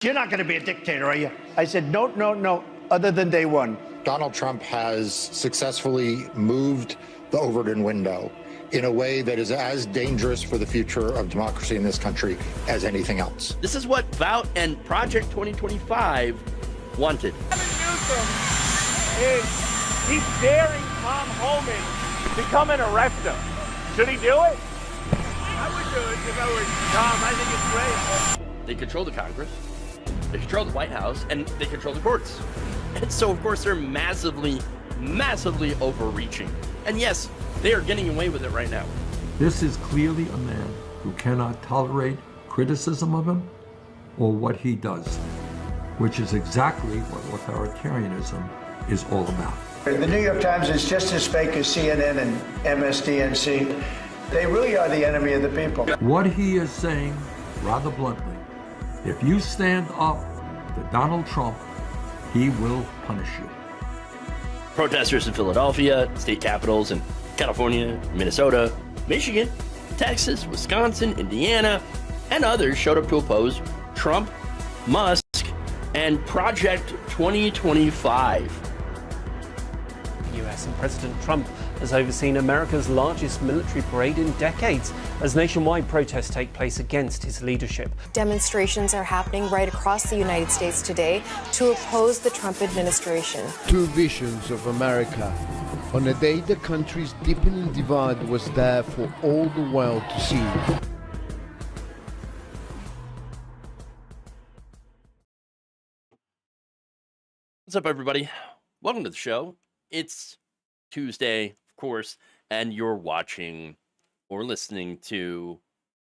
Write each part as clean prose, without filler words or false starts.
You're not going to be a dictator, are you? I said, no, no, no, other than day one. Donald Trump has successfully moved the Overton window in a way that is as dangerous for the future of democracy in this country as anything else. This is what Vout and Project 2025 wanted. Newsom is he's daring Tom Homan to come and arrest him. Should he do it? I would do it if I were Tom. I think it's great. They control the Congress, they control the White House, and they control the courts. And so, of course, they're massively, massively overreaching. And yes, they are getting away with it right now. This is clearly a man who cannot tolerate criticism of him or what he does, which is exactly what authoritarianism is all about. The New York Times is just as fake as CNN and MSDNC. They really are the enemy of the people. What he is saying, rather bluntly, if you stand up to Donald Trump, he will punish you. Protesters in Philadelphia, state capitals in California, Minnesota, Michigan, Texas, Wisconsin, Indiana, and others showed up to oppose Trump, Musk, and Project 2025. US and President Trump has overseen America's largest military parade in decades as nationwide protests take place against his leadership. Demonstrations are happening right across the United States today to oppose the Trump administration. Two visions of America. On a day the country's deepening divide was there for all the world to see. What's up, everybody? Welcome to the show. It's Tuesday, of course, and you're watching or listening to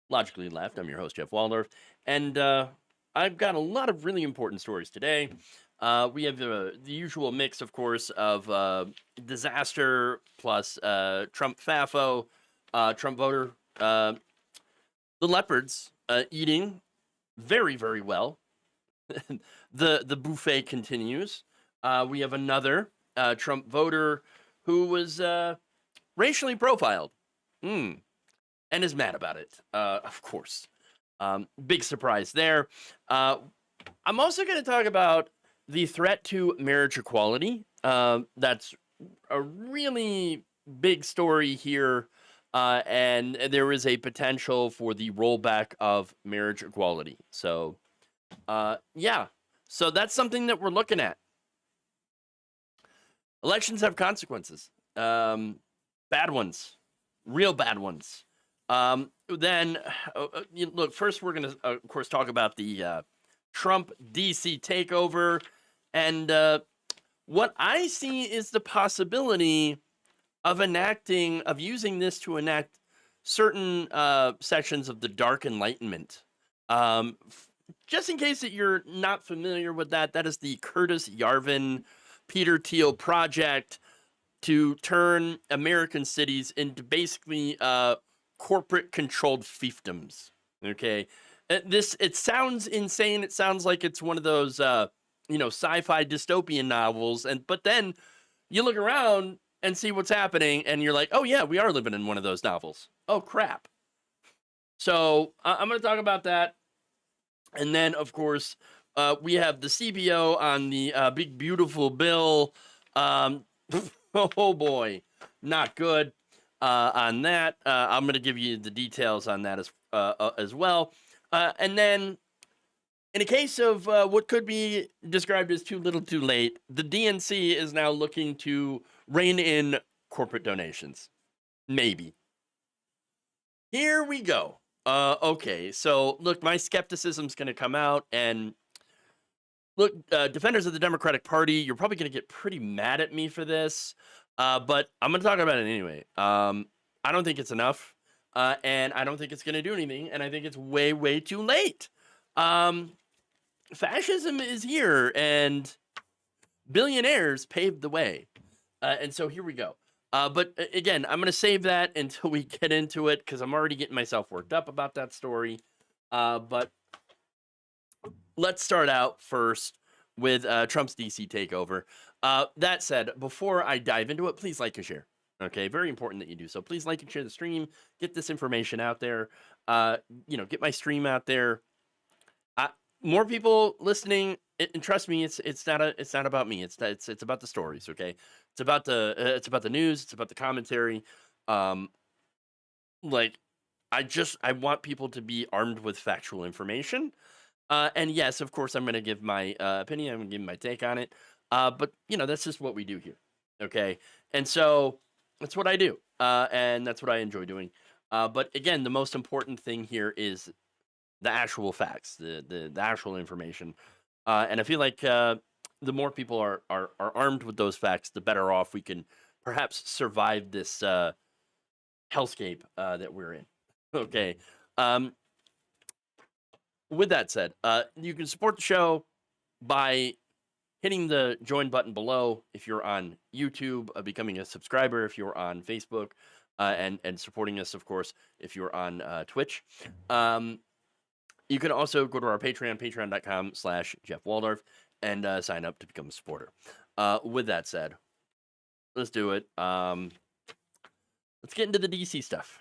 Logically Left. I'm your host, Jeff Waldorf, and I've got a lot of really important stories today. We have the usual mix, of course, of disaster plus Trump FAFO, Trump voter, the leopards eating very, very well. The buffet continues. We have another Trump voter who was racially profiled and is mad about it, of course. Big surprise there. I'm also going to talk about the threat to marriage equality. That's a really big story here, and there is a potential for the rollback of marriage equality. So, yeah. So that's something that we're looking at. Elections have consequences. Bad ones. Real bad ones. Then, look, first we're going to, of course, talk about the Trump DC takeover. And what I see is the possibility of using this to enact certain sections of the Dark Enlightenment. Just in case that you're not familiar with that, that is the Curtis Yarvin, Peter Thiel project to turn American cities into basically corporate-controlled fiefdoms. Okay, it sounds insane. It sounds like it's one of those sci-fi dystopian novels, but then you look around and see what's happening, and you're like, oh yeah, we are living in one of those novels. Oh crap! So I'm going to talk about that. And then, of course, we have the CBO on the big, beautiful bill. Oh, boy. Not good on that. I'm going to give you the details on that as well. And then, in a case of what could be described as too little too late, the DNC is now looking to rein in corporate donations. Maybe. Here we go. Okay, so look, my skepticism's going to come out, and look, defenders of the Democratic Party, you're probably going to get pretty mad at me for this, but I'm going to talk about it anyway. I don't think it's enough, and I don't think it's going to do anything, and I think it's way, way too late. Fascism is here, and billionaires paved the way, and so here we go. But again, I'm going to save that until we get into it because I'm already getting myself worked up about that story. But let's start out first with Trump's DC takeover. That said, before I dive into it, please like and share. Okay, very important that you do so. Please like and share the stream. Get this information out there. Get my stream out there. more people listening, and trust me, it's not about me. It's about the stories. Okay, it's about the news. It's about the commentary. Like I want people to be armed with factual information. And yes, of course, I'm going to give my opinion. I'm going to give my take on it. But that's just what we do here. Okay, and so that's what I do, and that's what I enjoy doing. But again, the most important thing here is the actual facts, the actual information. And I feel like the more people are armed with those facts, the better off we can perhaps survive this hellscape that we're in. Okay. With that said, you can support the show by hitting the join button below if you're on YouTube, becoming a subscriber if you're on Facebook, and supporting us, of course, if you're on Twitch. You can also go to our Patreon, patreon.com/jeffwaldorf, and sign up to become a supporter. With that said, let's do it. Let's get into the DC stuff.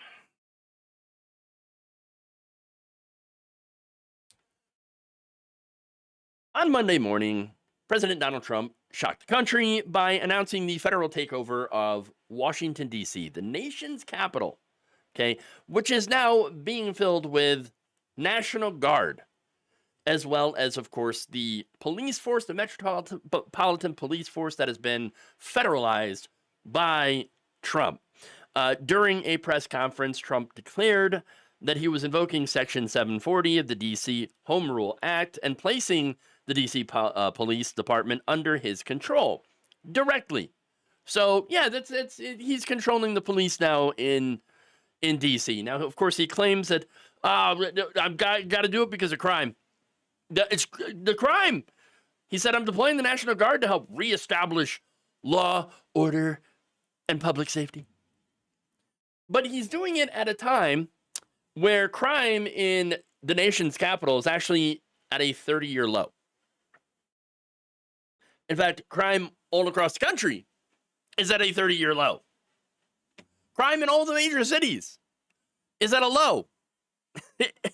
On Monday morning, President Donald Trump shocked the country by announcing the federal takeover of Washington, D.C., the nation's capital, okay, which is now being filled with National Guard, as well as, of course, the police force, the Metropolitan Police Force that has been federalized by Trump. During a press conference, Trump declared that he was invoking Section 740 of the D.C. Home Rule Act and placing the D.C. Police Department under his control directly. So, yeah, he's controlling the police now in D.C. Now, of course, he claims that I've got to do it because of crime. It's the crime. He said, I'm deploying the National Guard to help reestablish law, order, and public safety. But he's doing it at a time where crime in the nation's capital is actually at a 30-year low. In fact, crime all across the country is at a 30-year low. Crime in all the major cities is at a low.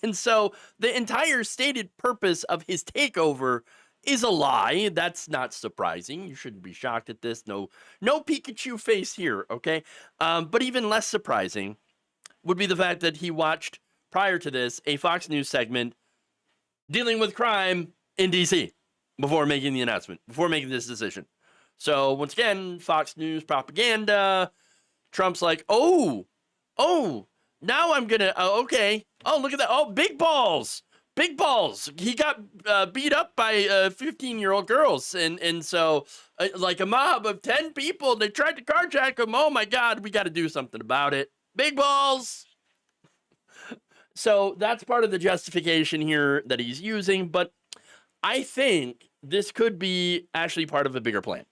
And so the entire stated purpose of his takeover is a lie. That's not surprising. You shouldn't be shocked at this. No Pikachu face here, okay? But even less surprising would be the fact that he watched, prior to this, a Fox News segment dealing with crime in D.C. before making the announcement, before making this decision. So, once again, Fox News propaganda. Trump's like, oh, now I'm going to, okay. Oh, look at that. Oh, big balls. Big balls. He got beat up by 15-year-old girls. And so, like a mob of 10 people, they tried to carjack him. Oh, my God, we got to do something about it. Big balls. So that's part of the justification here that he's using. But I think this could be actually part of a bigger plan.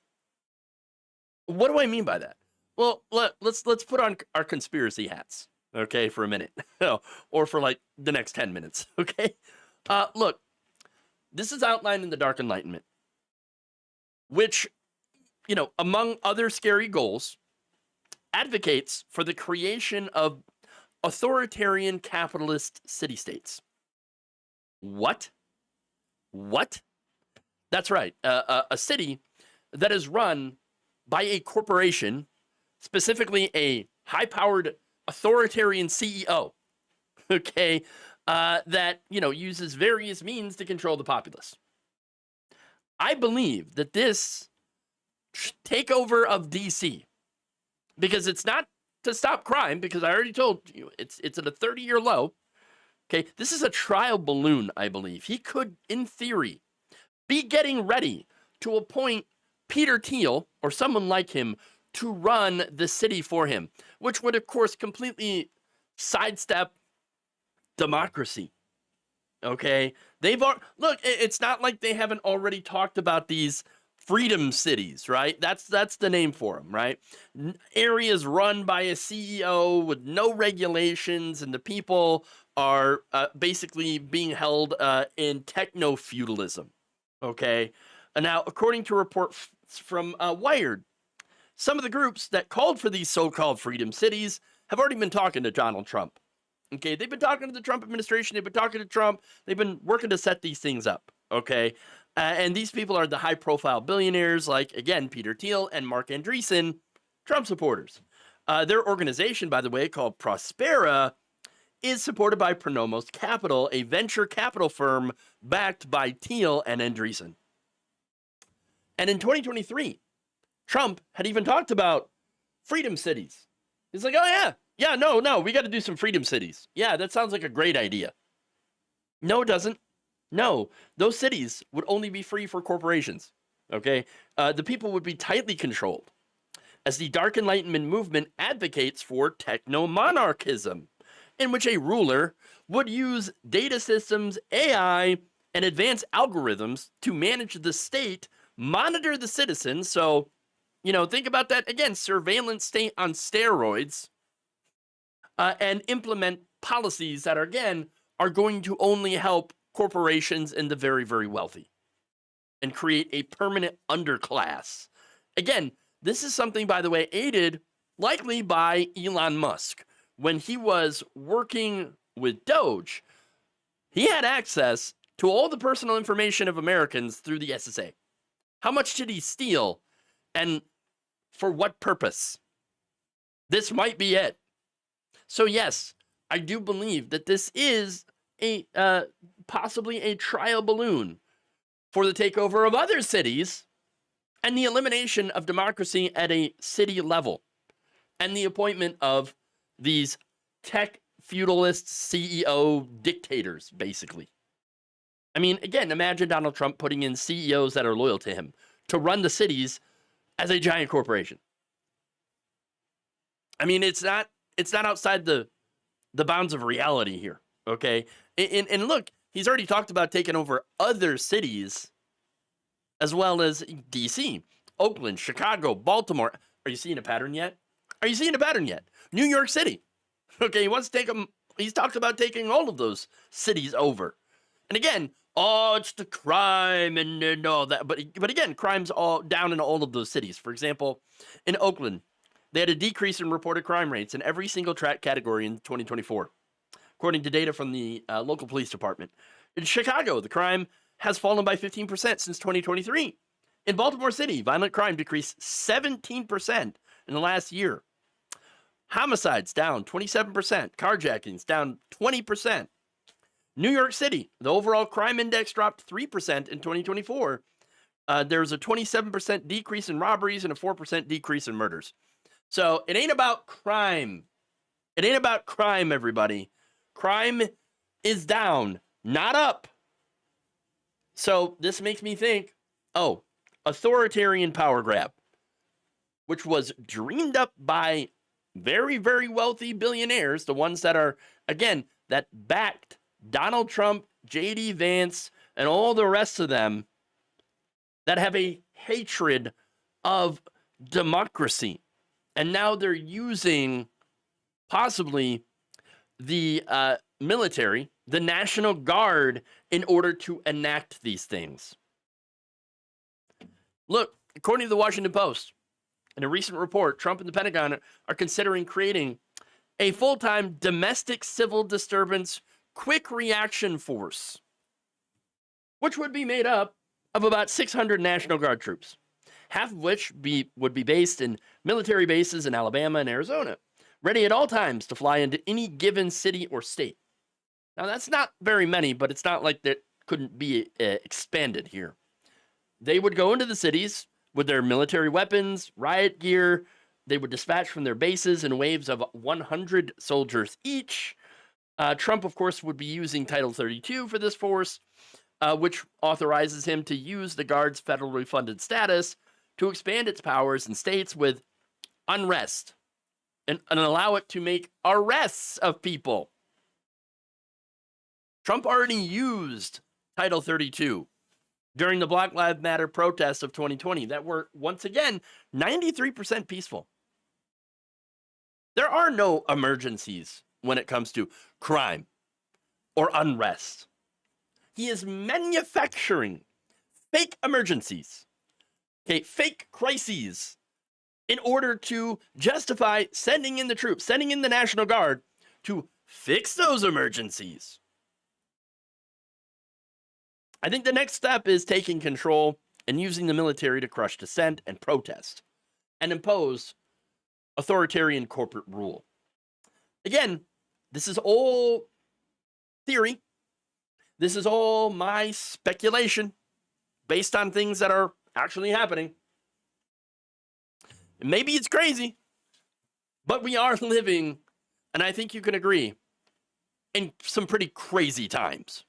What do I mean by that? Well, let's put on our conspiracy hats, okay, for a minute. Or for like the next 10 minutes, okay? Look, this is outlined in the Dark Enlightenment, which, among other scary goals, advocates for the creation of authoritarian capitalist city-states. What? That's right. A city that is run by a corporation, specifically a high-powered authoritarian CEO, okay, that, uses various means to control the populace. I believe that this takeover of D.C., because it's not to stop crime, because I already told you it's at a 30-year low. Okay, this is a trial balloon, I believe. He could, in theory, be getting ready to appoint Peter Thiel or someone like him to run the city for him, which would, of course, completely sidestep democracy. Okay, look. It's not like they haven't already talked about these freedom cities, right? That's the name for them, right? Areas run by a CEO with no regulations, and the people are basically being held in techno-feudalism, okay? And now, according to reports from Wired, some of the groups that called for these so-called freedom cities have already been talking to Donald Trump. Okay, they've been talking to the Trump administration. They've been talking to Trump. They've been working to set these things up. Okay, and these people are the high-profile billionaires, like again Peter Thiel and Mark Andreessen, Trump supporters. Their organization, by the way, called Prospera, is supported by Pronomos Capital, a venture capital firm backed by Thiel and Andreessen. And in 2023, Trump had even talked about freedom cities. He's like, oh yeah, no, we got to do some freedom cities. Yeah, that sounds like a great idea. No, it doesn't. No, those cities would only be free for corporations. Okay, the people would be tightly controlled, as the Dark Enlightenment movement advocates for techno-monarchism, in which a ruler would use data systems, AI, and advanced algorithms to manage the state, monitor the citizens. So, think about that again, surveillance state on steroids, and implement policies that are going to only help corporations and the very, very wealthy, and create a permanent underclass. Again, this is something, by the way, aided likely by Elon Musk. When he was working with Doge, he had access to all the personal information of Americans through the SSA. How much did he steal, and for what purpose? This might be it. So yes, I do believe that this is a possibly a trial balloon for the takeover of other cities and the elimination of democracy at a city level, and the appointment of these tech feudalist CEO dictators, basically. I mean, again, imagine Donald Trump putting in CEOs that are loyal to him to run the cities as a giant corporation. I mean, it's not outside the bounds of reality here, okay? And look, he's already talked about taking over other cities as well as DC, Oakland, Chicago, Baltimore. Are you seeing a pattern yet? New York City. Okay, he wants to take them. He's talked about taking all of those cities over. And again, it's the crime and all that. But again, crime's all down in all of those cities. For example, in Oakland, they had a decrease in reported crime rates in every single track category in 2024, according to data from the local police department. In Chicago, the crime has fallen by 15% since 2023. In Baltimore City, violent crime decreased 17% in the last year. Homicides down 27%. Carjackings down 20%. New York City, the overall crime index dropped 3% in 2024. There was a 27% decrease in robberies and a 4% decrease in murders. So it ain't about crime. It ain't about crime, everybody. Crime is down, not up. So this makes me think, authoritarian power grab, which was dreamed up by very, very wealthy billionaires, the ones that are, again, that backed Donald Trump, J.D. Vance, and all the rest of them that have a hatred of democracy. And now they're using possibly the military, the National Guard, in order to enact these things. Look, according to the Washington Post, in a recent report, Trump and the Pentagon are considering creating a full-time domestic civil disturbance quick reaction force, which would be made up of about 600 National Guard troops, half of which would be based in military bases in Alabama and Arizona, ready at all times to fly into any given city or state. Now, that's not very many, but it's not like that couldn't be expanded here. They would go into the cities with their military weapons, riot gear. They would dispatch from their bases in waves of 100 soldiers each. Trump, of course, would be using Title 32 for this force, which authorizes him to use the Guard's federally funded status to expand its powers in states with unrest and allow it to make arrests of people. Trump already used Title 32 during the Black Lives Matter protests of 2020 that were, once again, 93% peaceful. There are no emergencies when it comes to crime or unrest. He is manufacturing fake emergencies, fake crises, in order to justify sending in the troops, sending in the National Guard to fix those emergencies. I think the next step is taking control and using the military to crush dissent and protest and impose authoritarian corporate rule. Again, this is all theory. This is all my speculation based on things that are actually happening. Maybe it's crazy, but we are living, and I think you can agree, in some pretty crazy times.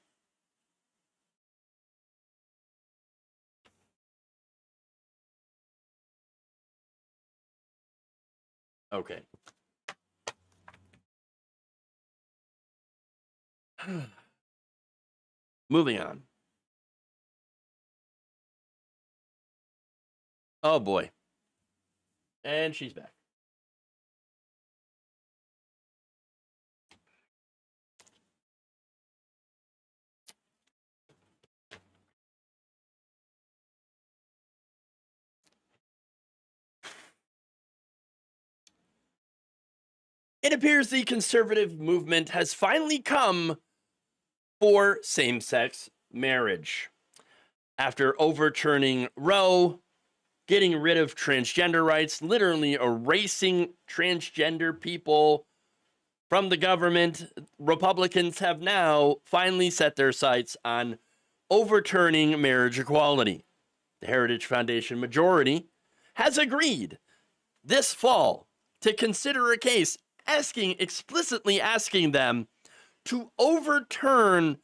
Okay. Moving on. Oh boy. And she's back. It appears the conservative movement has finally come for same-sex marriage. After overturning Roe, getting rid of transgender rights, literally erasing transgender people from the government, Republicans have now finally set their sights on overturning marriage equality. The Heritage Foundation majority has agreed this fall to consider a case explicitly asking them to overturn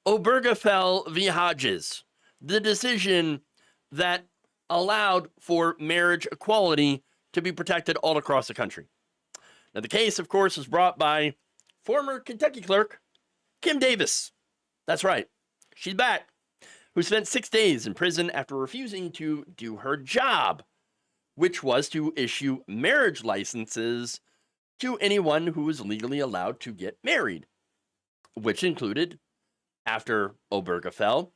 Obergefell v. Hodges, the decision that allowed for marriage equality to be protected all across the country. Now, the case, of course, was brought by former Kentucky clerk Kim Davis. That's right, she's back, who spent 6 days in prison after refusing to do her job, which was to issue marriage licenses to anyone who was legally allowed to get married, which included, after Obergefell,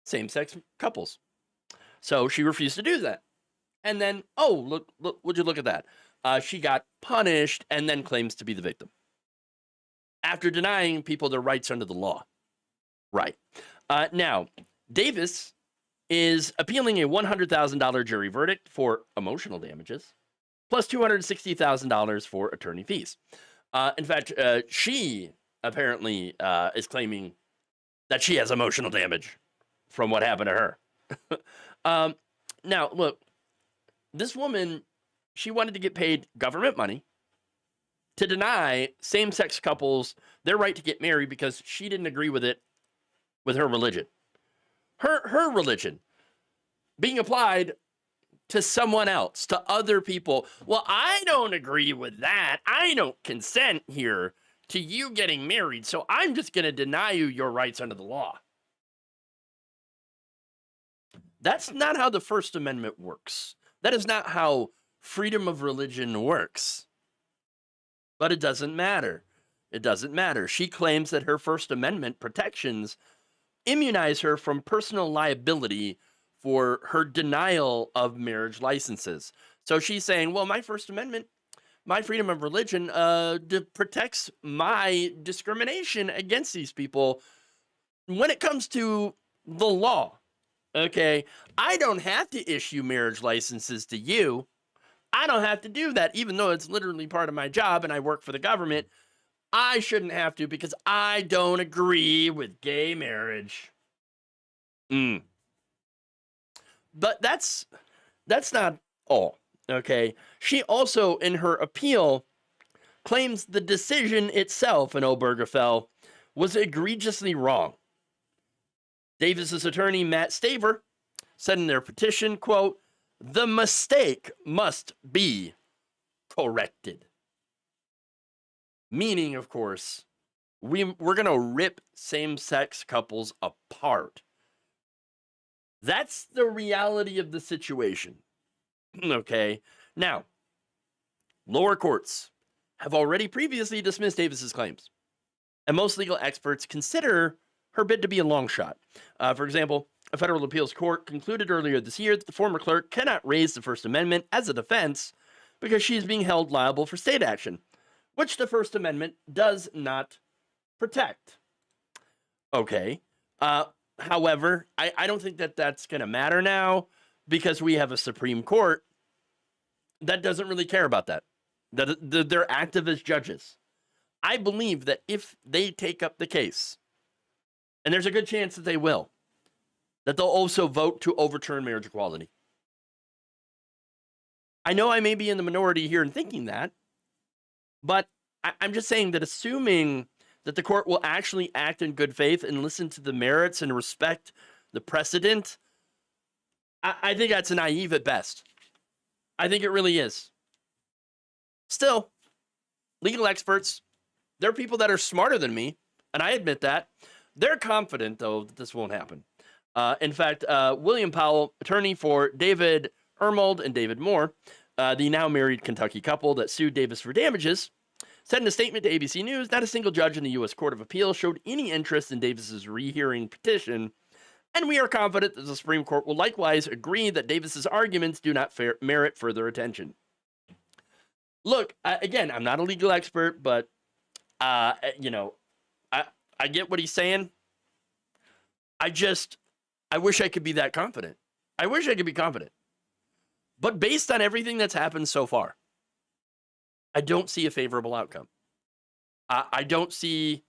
same-sex couples. So she refused to do that. And then, look, would you look at that? She got punished and then claims to be the victim after denying people their rights under the law. Right. Now, Davis is appealing a $100,000 jury verdict for emotional damages, plus $260,000 for attorney fees. In fact, she apparently is claiming that she has emotional damage from what happened to her. Now, look, this woman, she wanted to get paid government money to deny same-sex couples their right to get married because she didn't agree with it with her religion. Her religion being applied to someone else, to other people. Well, I don't agree with that. I don't consent here to you getting married, so I'm just going to deny you your rights under the law. That's not how the First Amendment works. That is not how freedom of religion works. But it doesn't matter. It doesn't matter. She claims that her First Amendment protections immunize her from personal liability for her denial of marriage licenses. So she's saying, well, my First Amendment, my freedom of religion protects my discrimination against these people when it comes to the law. Okay, I don't have to issue marriage licenses to you. I don't have to do that, even though it's literally part of my job and I work for the government. I shouldn't have to because I don't agree with gay marriage. But that's not all, okay? She also, in her appeal, claims the decision itself in Obergefell was egregiously wrong. Davis's attorney, Matt Staver, said in their petition, quote, "The mistake must be corrected." Meaning, of course, we're going to rip same-sex couples apart. That's the reality of the situation. Okay? Now, lower courts have already previously dismissed Davis's claims, and most legal experts consider her bid to be a long shot. For example, a federal appeals court concluded earlier this year that the former clerk cannot raise the First Amendment as a defense because she is being held liable for state action, which the First Amendment does not protect. Okay. However, I don't think that that's going to matter now because we have a Supreme Court that doesn't really care about that. They're activist judges. I believe that if they take up the case, and there's a good chance that they will, that they'll also vote to overturn marriage equality. I know I may be in the minority here in thinking that, but I'm just saying that assuming that the court will actually act in good faith and listen to the merits and respect the precedent, I think that's naive at best. I think it really is. Still, legal experts, they're people that are smarter than me, and I admit that. They're confident, though, that this won't happen. In fact, William Powell, attorney for David Ermold and David Moore, the now married Kentucky couple that sued Davis for damages, said in a statement to ABC News, not a single judge in the U.S. Court of Appeal showed any interest in Davis's rehearing petition, and we are confident that the Supreme Court will likewise agree that Davis's arguments do not merit further attention. Look, again, I'm not a legal expert, but, I get what he's saying. I wish I could be that confident. I wish I could be confident. But based on everything that's happened so far, I don't see a favorable outcome. I don't see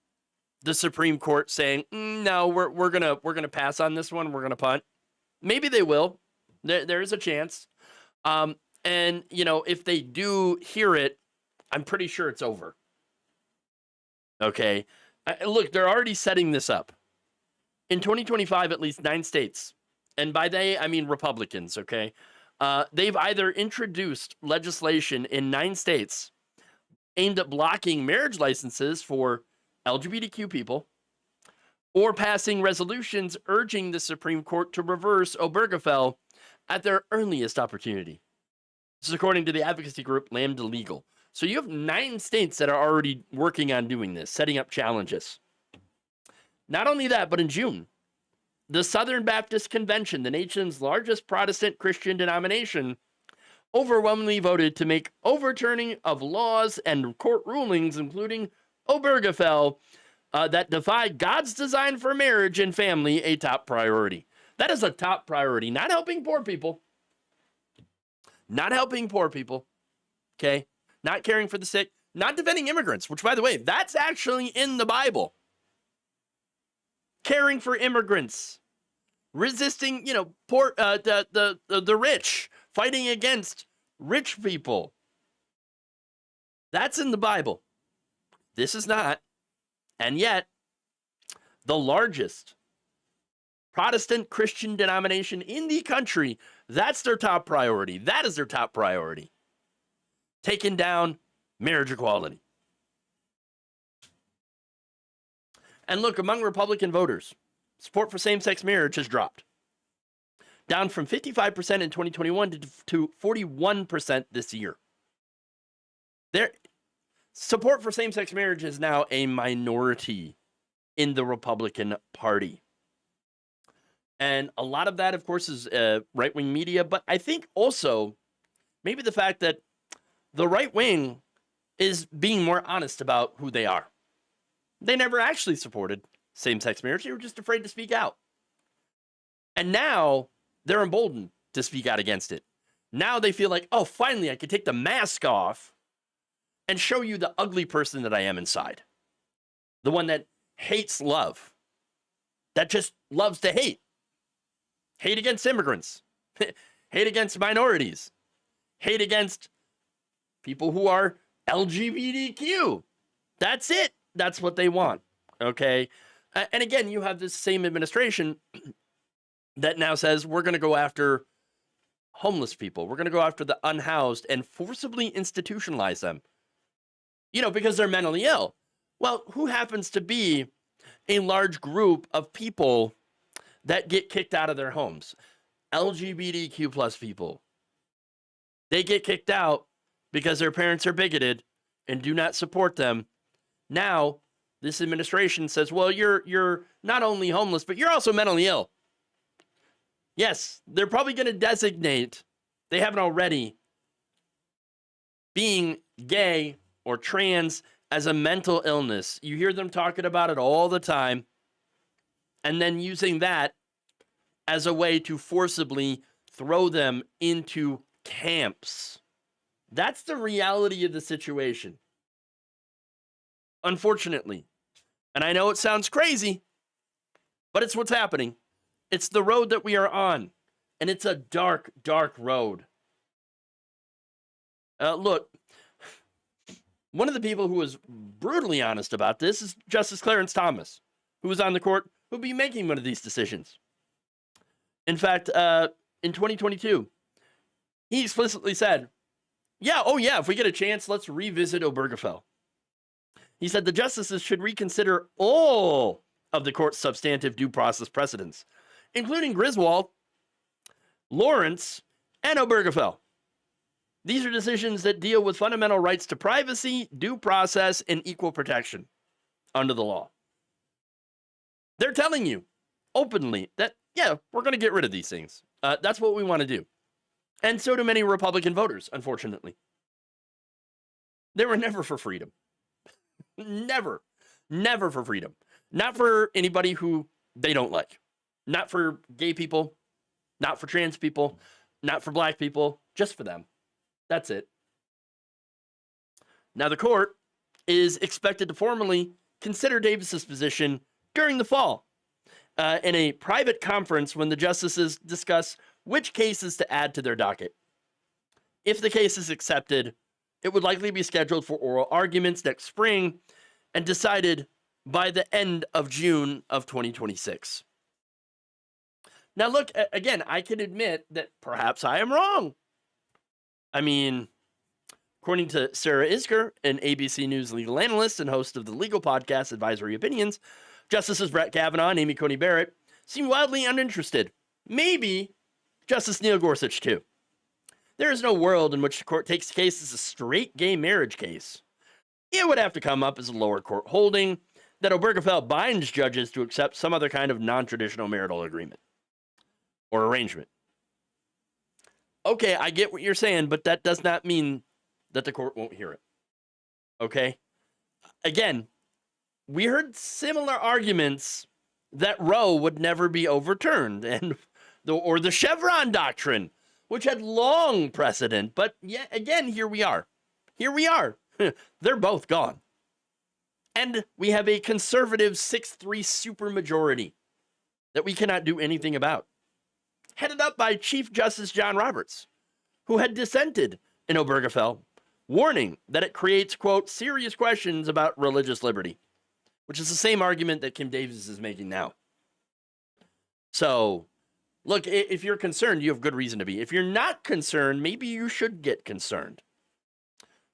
the Supreme Court saying, no, we're gonna pass on this one. We're gonna punt. Maybe they will. There is a chance. And if they do hear it, I'm pretty sure it's over. Okay. Look, they're already setting this up. In 2025, at least 9 states, and by they, I mean Republicans, okay? They've either introduced legislation in 9 states aimed at blocking marriage licenses for LGBTQ people or passing resolutions urging the Supreme Court to reverse Obergefell at their earliest opportunity. This is according to the advocacy group Lambda Legal. So you have 9 states that are already working on doing this, setting up challenges. Not only that, but in June, the Southern Baptist Convention, the nation's largest Protestant Christian denomination, overwhelmingly voted to make overturning of laws and court rulings, including Obergefell, that defy God's design for marriage and family, a top priority. That is a top priority. Not helping poor people. Not helping poor people. Okay? Not caring for the sick. Not defending immigrants, which, by the way, that's actually in the Bible. Caring for immigrants. Resisting, poor, the rich. Fighting against rich people. That's in the Bible. This is not. And yet, the largest Protestant Christian denomination in the country, that's their top priority. That is their top priority. Taking down marriage equality. And look, among Republican voters, support for same-sex marriage has dropped. Down from 55% in 2021 to 41% this year. Support for same-sex marriage is now a minority in the Republican Party. And a lot of that, of course, is right-wing media, but I think also maybe the fact that the right wing is being more honest about who they are. They never actually supported same-sex marriage. They were just afraid to speak out. And now they're emboldened to speak out against it. Now they feel like, oh, finally I can take the mask off and show you the ugly person that I am inside. The one that hates love. That just loves to hate. Hate against immigrants. Hate against minorities. Hate against people who are LGBTQ. That's it. That's what they want. Okay? And again, you have this same administration that now says we're going to go after homeless people. We're going to go after the unhoused and forcibly institutionalize them. Because they're mentally ill. Well, who happens to be a large group of people that get kicked out of their homes? LGBTQ plus people. They get kicked out because their parents are bigoted and do not support them. Now, this administration says, well, you're not only homeless, but you're also mentally ill. Yes, they're probably going to designate, they haven't already, being gay or trans as a mental illness. You hear them talking about it all the time, and then using that as a way to forcibly throw them into camps. That's the reality of the situation. Unfortunately. And I know it sounds crazy, but it's what's happening. It's the road that we are on. And it's a dark, dark road. Look, one of the people who was brutally honest about this is Justice Clarence Thomas, who was on the court, who'll be making one of these decisions. In fact, in 2022, he explicitly said, if we get a chance, let's revisit Obergefell. He said the justices should reconsider all of the court's substantive due process precedents, including Griswold, Lawrence, and Obergefell. These are decisions that deal with fundamental rights to privacy, due process, and equal protection under the law. They're telling you openly that, we're going to get rid of these things. That's what we want to do. And so do many Republican voters, unfortunately. They were never for freedom. Never for freedom. Not for anybody who they don't like. Not for gay people. Not for trans people. Not for black people. Just for them. That's it. Now, the court is expected to formally consider Davis's position during the fall in a private conference when the justices discuss which cases to add to their docket. If the case is accepted, it would likely be scheduled for oral arguments next spring and decided by the end of June of 2026. Now, look, again, I can admit that perhaps I am wrong. I mean, according to Sarah Isker, an ABC News legal analyst and host of the legal podcast Advisory Opinions, Justices Brett Kavanaugh and Amy Coney Barrett seem wildly uninterested. Maybe Justice Neil Gorsuch, too. There is no world in which the court takes the case as a straight gay marriage case. It would have to come up as a lower court holding that Obergefell binds judges to accept some other kind of non-traditional marital agreement or arrangement. Okay, I get what you're saying, but that does not mean that the court won't hear it. Okay? Again, we heard similar arguments that Roe would never be overturned, or the Chevron doctrine, which had long precedent. But yet again, here we are. Here we are. They're both gone. And we have a conservative 6-3 supermajority that we cannot do anything about, headed up by Chief Justice John Roberts, who had dissented in Obergefell, warning that it creates, quote, serious questions about religious liberty, which is the same argument that Kim Davis is making now. So, look, if you're concerned, you have good reason to be. If you're not concerned, maybe you should get concerned.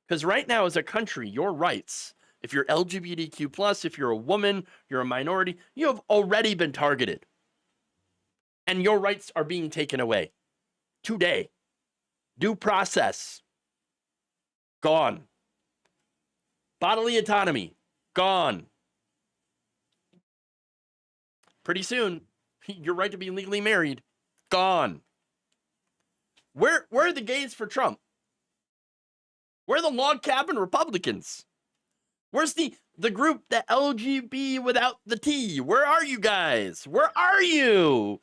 Because right now, as a country, your rights, if you're LGBTQ+, if you're a woman, you're a minority, you have already been targeted. And your rights are being taken away. Today. Due process. Gone. Bodily autonomy. Gone. Pretty soon, your right to be legally married. Gone. Where are the gays for Trump? Where are the log cabin Republicans? Where's the group, the LGB without the T? Where are you guys? Where are you?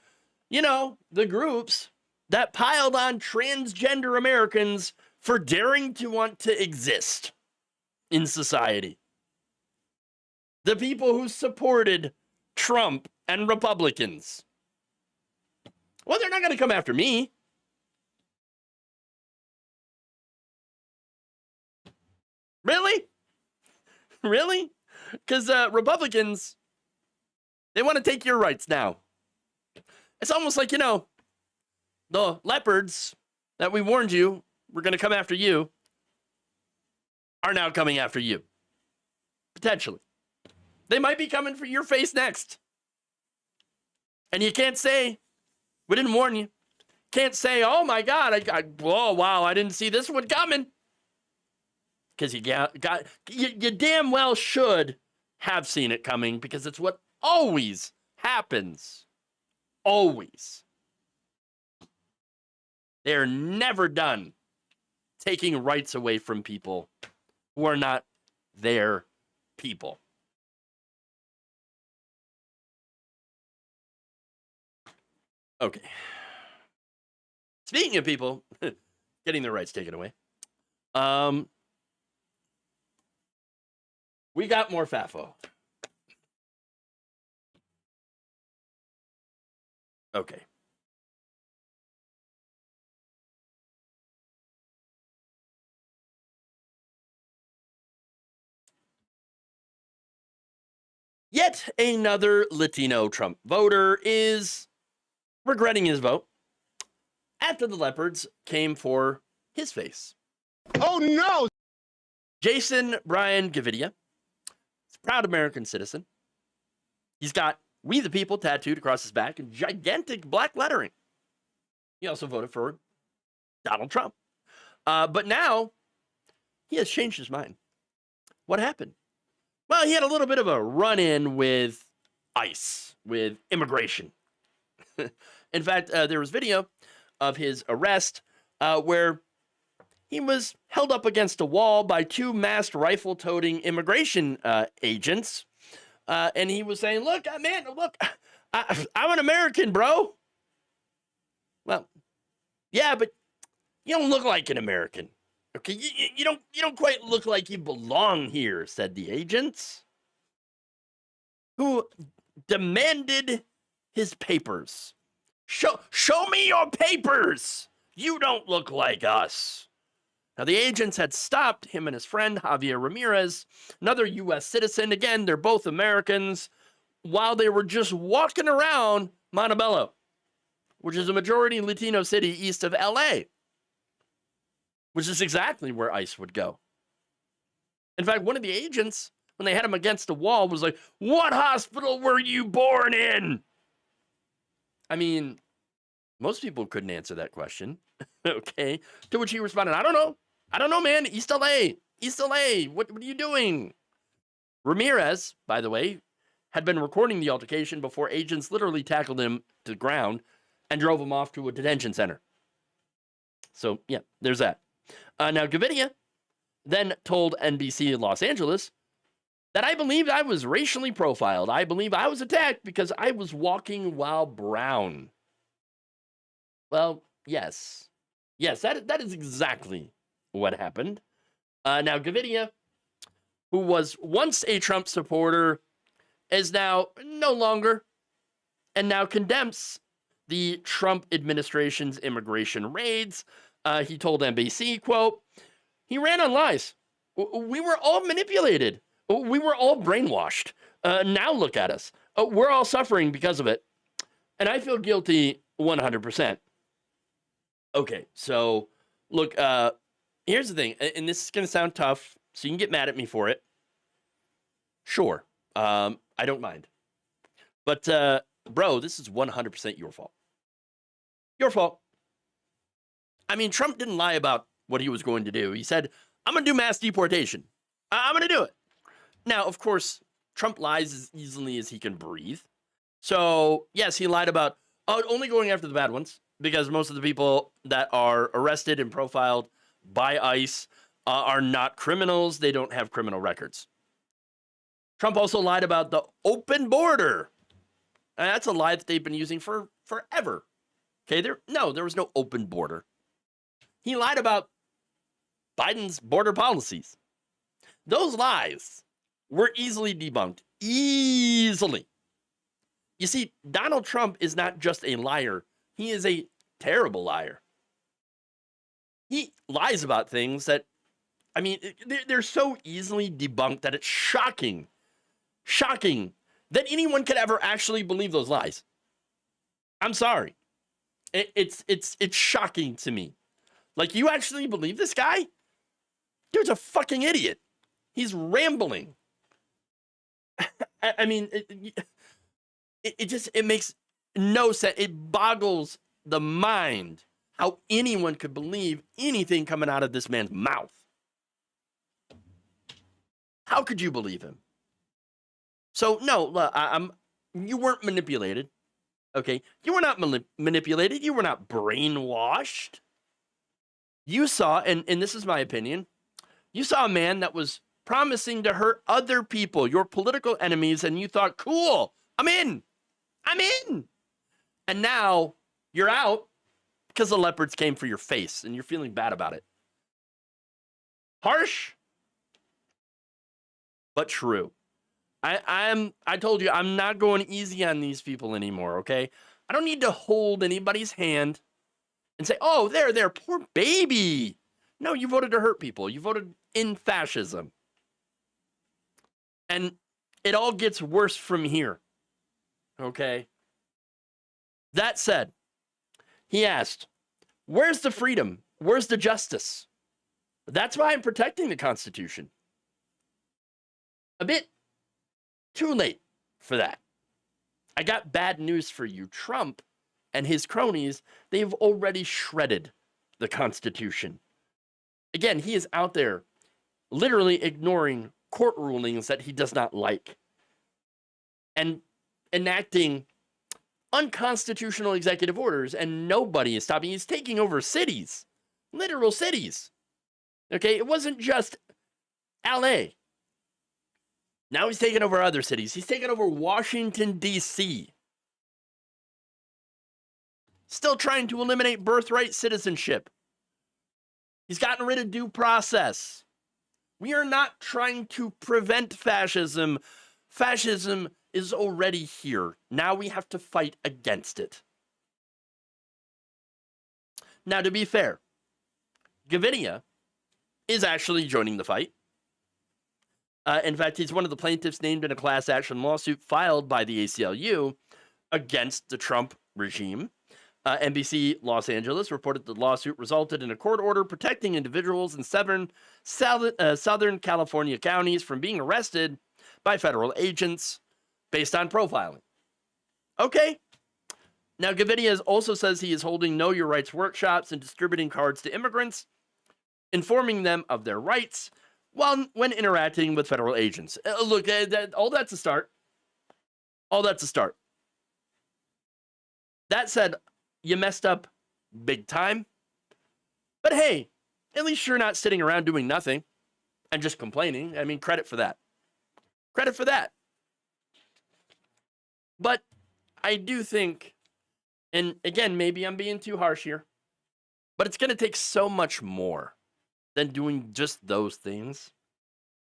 You know, the groups that piled on transgender Americans for daring to want to exist in society. The people who supported Trump and Republicans. Well, they're not going to come after me. Really? Really? Because Republicans, they want to take your rights now. It's almost like, the leopards that we warned you were going to come after you are now coming after you. Potentially. They might be coming for your face next. And you can't say, we didn't warn you. Can't say, oh my God, I didn't see this one coming. Because you damn well should have seen it coming, because it's what always happens. Always. They're never done taking rights away from people who are not their people. Okay. Speaking of people getting their rights taken away, we got more FAFO. Okay. Yet another Latino Trump voter is regretting his vote after the leopards came for his face. Oh, no! Jason Brian Gavidia is a proud American citizen. He's got "We the People" tattooed across his back in gigantic black lettering. He also voted for Donald Trump. But now he has changed his mind. What happened? Well, he had a little bit of a run-in with ICE, with immigration. In fact, there was video of his arrest where he was held up against a wall by two masked rifle-toting immigration agents. And he was saying, look, man, look, I'm an American, bro. Well, yeah, but you don't look like an American. Okay, you don't quite look like you belong here, said the agents, who demanded his papers. Show me your papers. You don't look like us. Now, the agents had stopped him and his friend, Javier Ramirez, another U.S. citizen. Again, they're both Americans, while they were just walking around Montebello, which is a majority Latino city east of L.A., which is exactly where ICE would go. In fact, one of the agents, when they had him against a wall, was like, "What hospital were you born in?" I mean, most people couldn't answer that question. Okay. To which he responded, I don't know, man. East LA. What are you doing? Ramirez, by the way, had been recording the altercation before agents literally tackled him to the ground and drove him off to a detention center. So, yeah, there's that. Now, Gavidia then told NBC in Los Angeles that I believed I was racially profiled. I believe I was attacked because I was walking while brown. Well, yes. Yes, that is exactly what happened. Now, Gavidia, who was once a Trump supporter, is now no longer, and now condemns the Trump administration's immigration raids. He told NBC, quote, "He ran on lies. We were all manipulated. We were all brainwashed. Now look at us. We're all suffering because of it. And I feel guilty 100%. Okay, so look, here's the thing, and this is going to sound tough, so you can get mad at me for it. Sure, I don't mind. But, bro, this is 100% your fault. Your fault. I mean, Trump didn't lie about what he was going to do. He said, I'm going to do mass deportation. I'm going to do it. Now, of course, Trump lies as easily as he can breathe. So, yes, he lied about only going after the bad ones, because most of the people that are arrested and profiled by ICE are not criminals. They don't have criminal records. Trump also lied about the open border. And that's a lie that they've been using for forever. Okay, there was no open border. He lied about Biden's border policies. Those lies were easily debunked. Easily. You see, Donald Trump is not just a liar. He is a terrible liar. He lies about things that, I mean, they're so easily debunked that it's shocking. Shocking that anyone could ever actually believe those lies. I'm sorry. It's shocking to me. Like, you actually believe this guy? Dude's a fucking idiot. He's rambling. I mean, it makes no sense. It boggles the mind how anyone could believe anything coming out of this man's mouth. How could you believe him? So, no, you weren't manipulated. Okay? You were not manipulated. You were not brainwashed. You saw, and this is my opinion, You saw a man that was promising to hurt other people, your political enemies, and you thought, cool, I'm in. And now you're out because the leopards came for your face and you're feeling bad about it. Harsh, but true. I told you, I'm not going easy on these people anymore, okay? I don't need to hold anybody's hand and say, oh, there, poor baby. No, you voted to hurt people. You voted in fascism. And it all gets worse from here, okay? That said, he asked, where's the freedom? Where's the justice? That's why I'm protecting the Constitution. A bit too late for that. I got bad news for you. Trump and his cronies, they've already shredded the Constitution. Again, he is out there literally ignoring court rulings that he does not like and enacting unconstitutional executive orders, and nobody is stopping. He's taking over cities, literal cities. Okay, it wasn't just LA. Now he's taking over other cities. He's taking over Washington, D.C. Still trying to eliminate birthright citizenship. He's gotten rid of due process. We are not trying to prevent fascism. Fascism is already here. Now we have to fight against it. Now, to be fair, Gavinia is actually joining the fight. In fact, he's one of the plaintiffs named in a class action lawsuit filed by the ACLU against the Trump regime. NBC Los Angeles reported the lawsuit resulted in a court order protecting individuals in Southern California counties from being arrested by federal agents based on profiling. Okay. Now, Gavinia also says he is holding Know Your Rights workshops and distributing cards to immigrants, informing them of their rights when interacting with federal agents. Look, all that's a start. All that's a start. That said, you messed up big time. But hey, at least you're not sitting around doing nothing and just complaining. I mean, credit for that. Credit for that. But I do think, and again, maybe I'm being too harsh here, but it's going to take so much more than doing just those things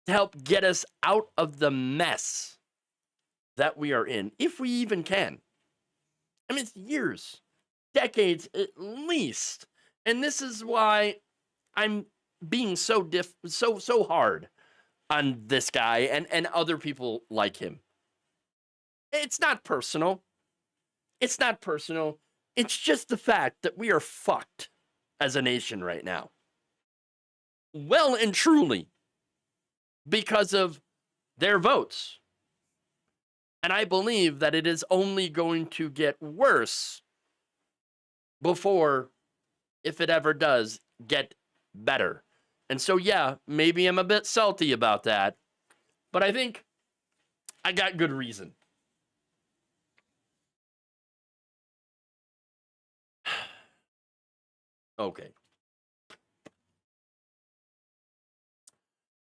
to help get us out of the mess that we are in, if we even can. I mean, it's years, decades at least. And this is why I'm being so hard on this guy and other people like him. It's not personal. It's not personal. It's just the fact that we are fucked as a nation right now. Well and truly because of their votes. And I believe that it is only going to get worse before, if it ever does, get better. And so, yeah, maybe I'm a bit salty about that, but I think I got good reason. Okay.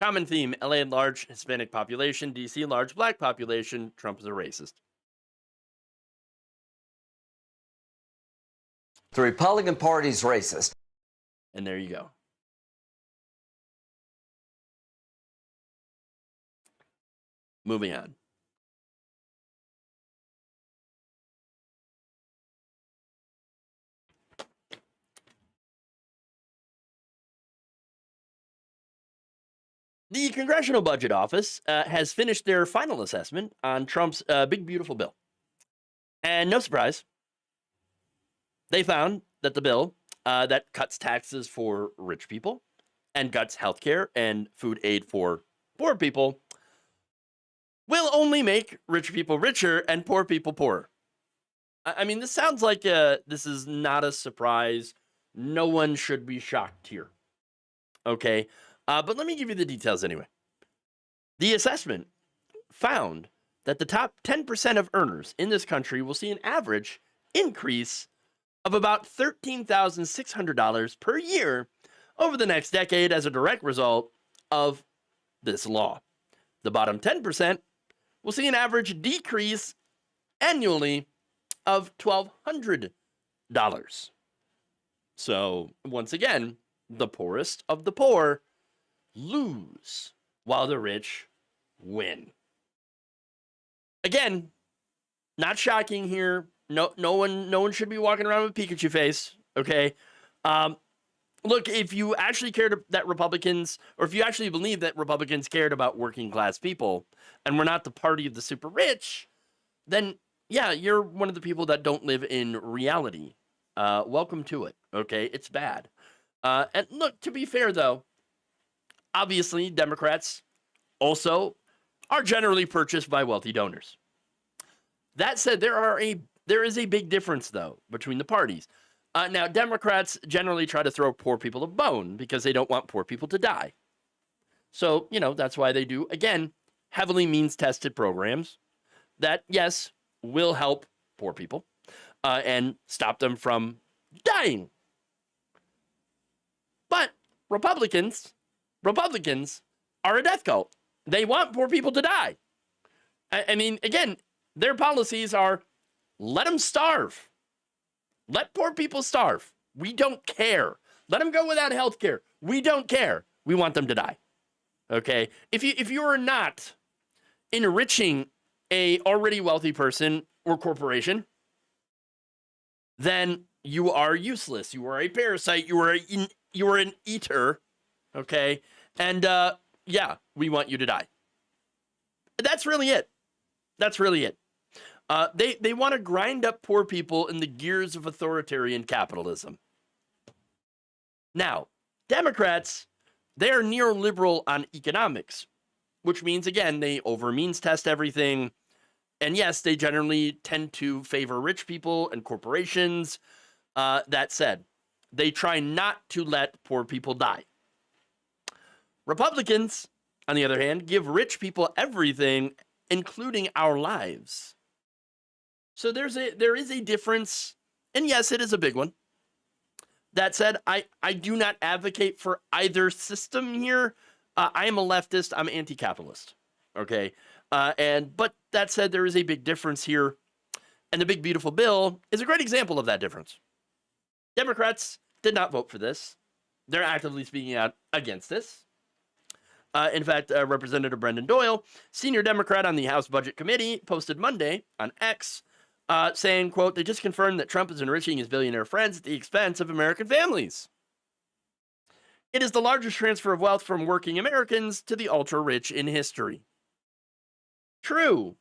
Common theme, LA large Hispanic population, DC large black population, Trump is a racist. The Republican Party's racist. And there you go. Moving on. The Congressional Budget Office has finished their final assessment on Trump's big, beautiful bill. And no surprise, they found that the bill that cuts taxes for rich people and cuts healthcare and food aid for poor people will only make rich people richer and poor people poorer. I mean, this sounds like this is not a surprise. No one should be shocked here. Okay? But let me give you the details anyway. The assessment found that the top 10% of earners in this country will see an average increase of about $13,600 per year over the next decade as a direct result of this law. The bottom 10% will see an average decrease annually of $1,200. So, once again, the poorest of the poor lose while the rich win. Again, not shocking here. No one should be walking around with a Pikachu face, okay? Look, if you actually cared that Republicans, or if you actually believe that Republicans cared about working class people and we're not the party of the super rich, then yeah, you're one of the people that don't live in reality. Welcome to it, okay? It's bad. And look, to be fair though, obviously Democrats also are generally purchased by wealthy donors. That said, there is a big difference though between the parties. Now, Democrats generally try to throw poor people a bone because they don't want poor people to die. So, that's why they do, again, heavily means-tested programs that, yes, will help poor people and stop them from dying. But Republicans are a death cult. They want poor people to die. I mean, again, their policies are let them starve. Let poor people starve. We don't care. Let them go without health care. We don't care. We want them to die. Okay? If you are not enriching a already wealthy person or corporation, then you are useless. You are a parasite. You are an eater. Okay? And yeah, we want you to die. That's really it. That's really it. They want to grind up poor people in the gears of authoritarian capitalism. Now, Democrats, they are neoliberal on economics, which means, again, they over-means test everything. And yes, they generally tend to favor rich people and corporations. That said, they try not to let poor people die. Republicans, on the other hand, give rich people everything, including our lives. So there is a difference, and yes, it is a big one. That said, I do not advocate for either system here. I am a leftist. I'm anti-capitalist. Okay, but that said, there is a big difference here, and the big beautiful bill is a great example of that difference. Democrats did not vote for this. They're actively speaking out against this. In fact, Representative Brendan Doyle, senior Democrat on the House Budget Committee, posted Monday on X, saying, quote, they just confirmed that Trump is enriching his billionaire friends at the expense of American families. It is the largest transfer of wealth from working Americans to the ultra-rich in history. True,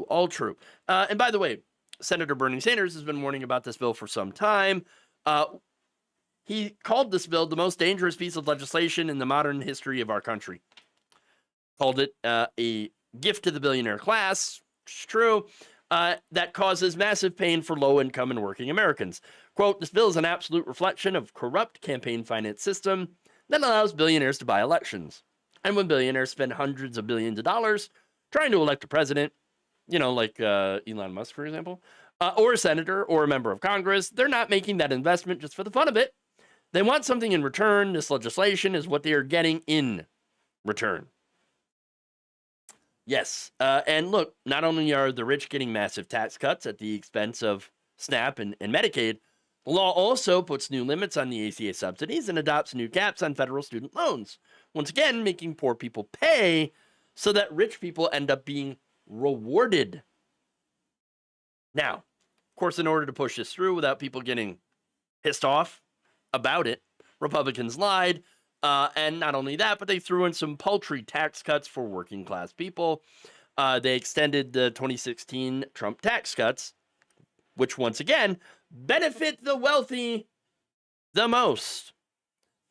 all true. And by the way, Senator Bernie Sanders has been warning about this bill for some time. He called this bill the most dangerous piece of legislation in the modern history of our country. Called it a gift to the billionaire class. It's true. That causes massive pain for low-income and working Americans. Quote, this bill is an absolute reflection of corrupt campaign finance system that allows billionaires to buy elections. And when billionaires spend hundreds of billions of dollars trying to elect a president, like Elon Musk, for example, or a senator or a member of Congress, they're not making that investment just for the fun of it. They want something in return. This legislation is what they are getting in return. Yes, and look, not only are the rich getting massive tax cuts at the expense of SNAP and Medicaid, the law also puts new limits on the ACA subsidies and adopts new caps on federal student loans, once again making poor people pay so that rich people end up being rewarded. Now, of course, in order to push this through without people getting pissed off about it, Republicans lied. And not only that, but they threw in some paltry tax cuts for working class people. They extended the 2016 Trump tax cuts, which once again benefit the wealthy the most.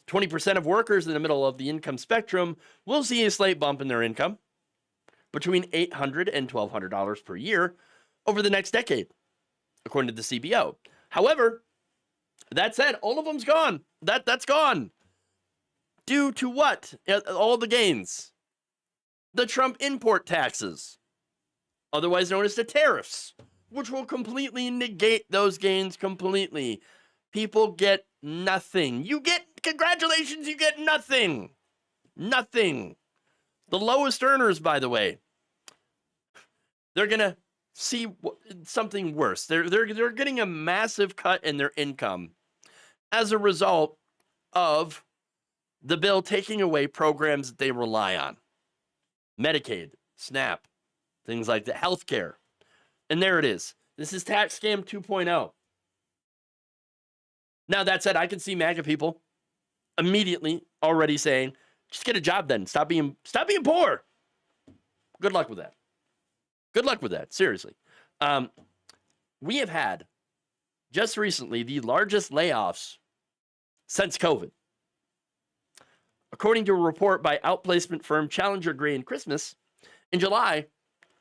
20% of workers in the middle of the income spectrum will see a slight bump in their income between $800 and $1,200 per year over the next decade, according to the CBO. However, that said, all of them's gone. That's gone. Due to what? All the gains. The Trump import taxes, otherwise known as the tariffs, which will completely negate those gains completely. People get nothing. Congratulations, you get nothing. Nothing. The lowest earners, by the way, they're going to see something worse. They're getting a massive cut in their income as a result of the bill taking away programs that they rely on. Medicaid, SNAP, things like that, healthcare. And there it is. This is tax scam 2.0. Now, that said, I can see MAGA people immediately already saying, just get a job then. Stop being poor. Good luck with that. Good luck with that. Seriously. We have had just recently the largest layoffs since COVID. According to a report by outplacement firm Challenger Gray and Christmas, in July,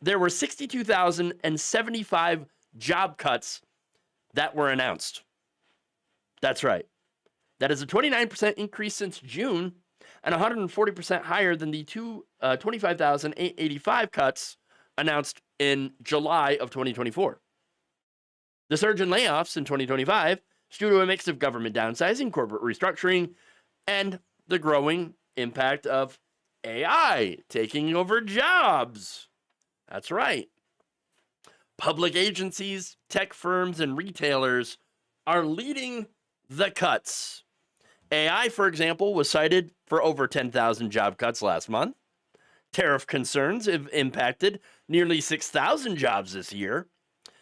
there were 62,075 job cuts that were announced. That's right. That is a 29% increase since June and 140% higher than the 25,885 cuts announced in July of 2024. The surge in layoffs in 2025 is due to a mix of government downsizing, corporate restructuring, and the growing impact of AI taking over jobs. That's right. Public agencies, tech firms, and retailers are leading the cuts. AI, for example, was cited for over 10,000 job cuts last month. Tariff concerns have impacted nearly 6,000 jobs this year,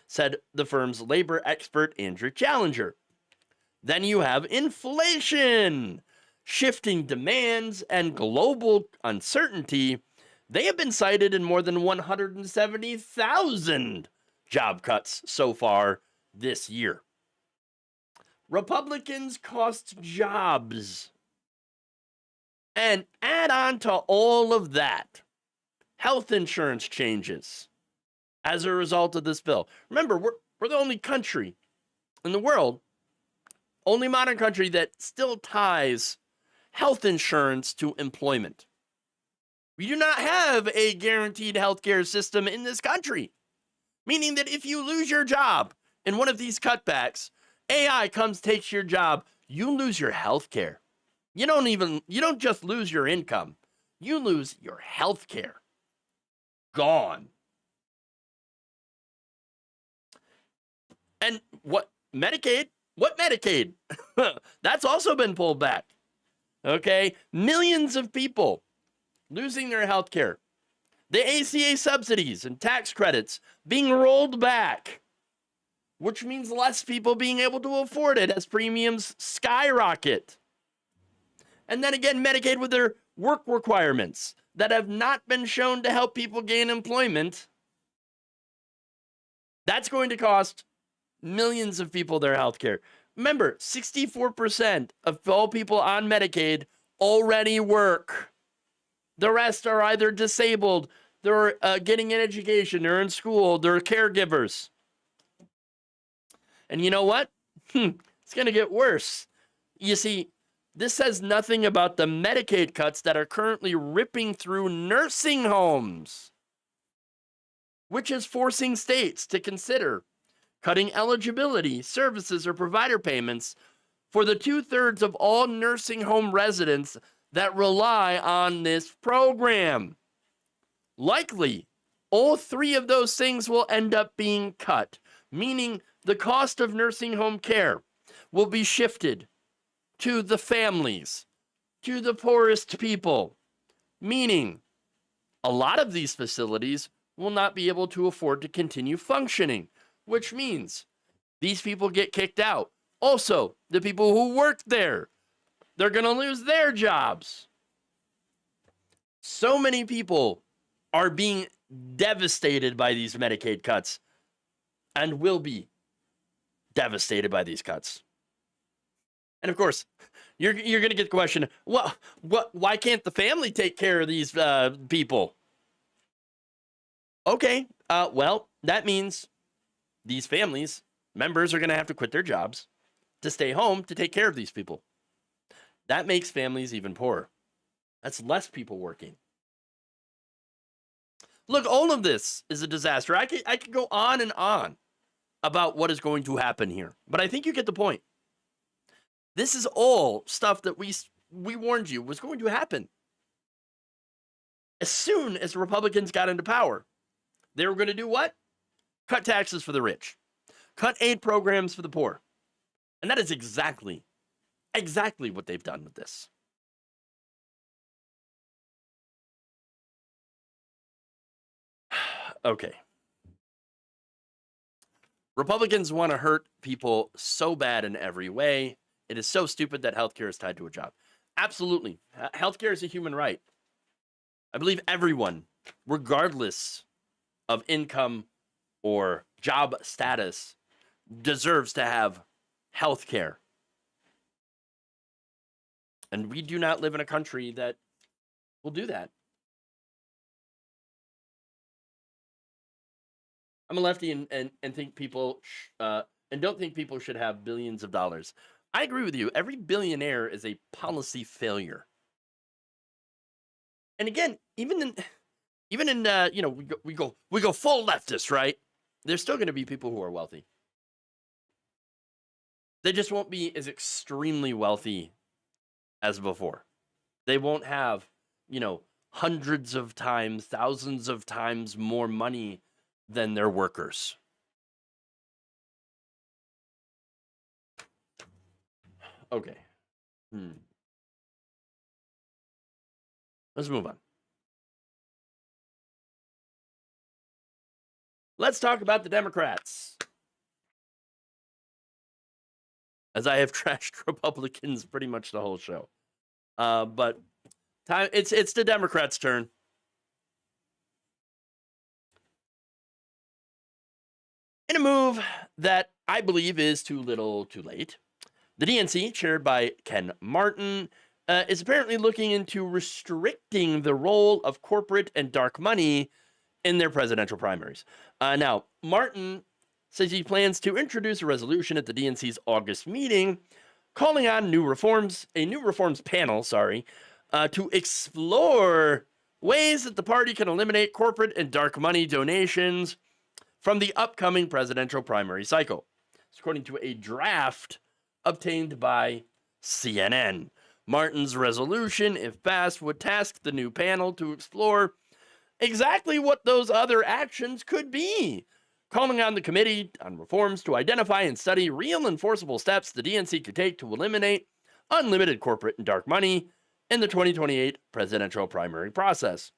said the firm's labor expert Andrew Challenger. Then you have inflation, shifting demands, and global uncertainty. They have been cited in more than 170,000 job cuts so far this year. Republicans cost jobs. And add on to all of that, health insurance changes as a result of this bill. Remember, we're the only country in the world, only modern country that still ties health insurance to employment. We do not have a guaranteed healthcare system in this country, meaning that if you lose your job in one of these cutbacks, AI comes, takes your job, you lose your healthcare. You don't just lose your income, you lose your healthcare. Gone. And what Medicaid? That's also been pulled back. Okay? Millions of people losing their health care. The ACA subsidies and tax credits being rolled back, which means less people being able to afford it as premiums skyrocket. And then again, Medicaid with their work requirements that have not been shown to help people gain employment. That's going to cost millions of people their health care. Remember, 64% of all people on Medicaid already work. The rest are either disabled, they're getting an education, they're in school, they're caregivers. And you know what? It's going to get worse. You see, this says nothing about the Medicaid cuts that are currently ripping through nursing homes, which is forcing states to consider cutting eligibility, services, or provider payments for the 2/3 of all nursing home residents that rely on this program. Likely, all three of those things will end up being cut, meaning the cost of nursing home care will be shifted to the families, to the poorest people, meaning a lot of these facilities will not be able to afford to continue functioning, which means these people get kicked out. Also, the people who work there, they're going to lose their jobs. So many people are being devastated by these Medicaid cuts and will be devastated by these cuts. And of course, you're going to get the question, why can't the family take care of these people? Okay, well, that means these families, members are going to have to quit their jobs to stay home to take care of these people. That makes families even poorer. That's less people working. Look, all of this is a disaster. I could go on and on about what is going to happen here, but I think you get the point. This is all stuff that we warned you was going to happen. as soon as the Republicans got into power. They were going to do what? Cut taxes for the rich, cut aid programs for the poor. And that is exactly what they've done with this. Okay. Republicans want to hurt people so bad in every way. It is so stupid that healthcare is tied to a job. Absolutely. Healthcare is a human right. I believe everyone, regardless of income or job status, deserves to have healthcare. And we do not live in a country that will do that. I'm a lefty and think people and don't think people should have billions of dollars. I agree with you. Every billionaire is a policy failure. And again, even in we go full leftist, right? There's still going to be people who are wealthy. They just won't be as extremely wealthy as before. They won't have, hundreds of times, thousands of times more money than their workers. Okay. Let's move on. Let's talk about the Democrats. As I have trashed Republicans pretty much the whole show. But it's the Democrats' turn. In a move that I believe is too little, too late, the DNC, chaired by Ken Martin, is apparently looking into restricting the role of corporate and dark money in their presidential primaries. Now, Martin says he plans to introduce a resolution at the DNC's August meeting calling on a new reforms panel, to explore ways that the party can eliminate corporate and dark money donations from the upcoming presidential primary cycle. It's according to a draft obtained by CNN. Martin's resolution, if passed, would task the new panel to explore exactly what those other actions could be, calling on the Committee on Reforms to identify and study real enforceable steps the DNC could take to eliminate unlimited corporate and dark money in the 2028 presidential primary process.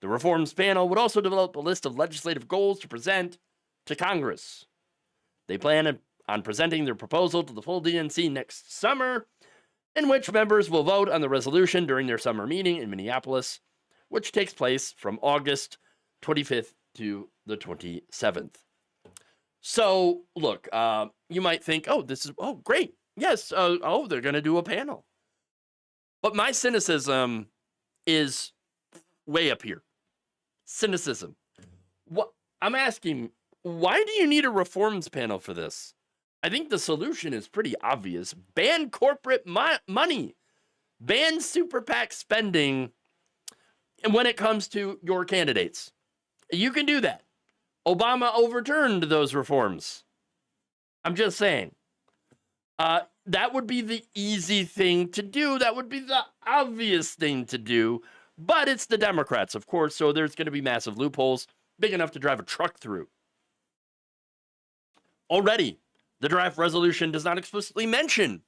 The reforms panel would also develop a list of legislative goals to present to Congress. They plan on presenting their proposal to the full DNC next summer, in which members will vote on the resolution during their summer meeting in Minneapolis, which takes place from August 25th to the 27th. So, look, you might think, great. Yes, they're going to do a panel. But my cynicism is way up here. Cynicism. What I'm asking, why do you need a reforms panel for this? I think the solution is pretty obvious. Ban corporate money. Ban super PAC spending when it comes to your candidates. You can do that. Obama overturned those reforms. I'm just saying. That would be the easy thing to do. That would be the obvious thing to do. But it's the Democrats, of course, so there's going to be massive loopholes big enough to drive a truck through. Already, the draft resolution does not explicitly mention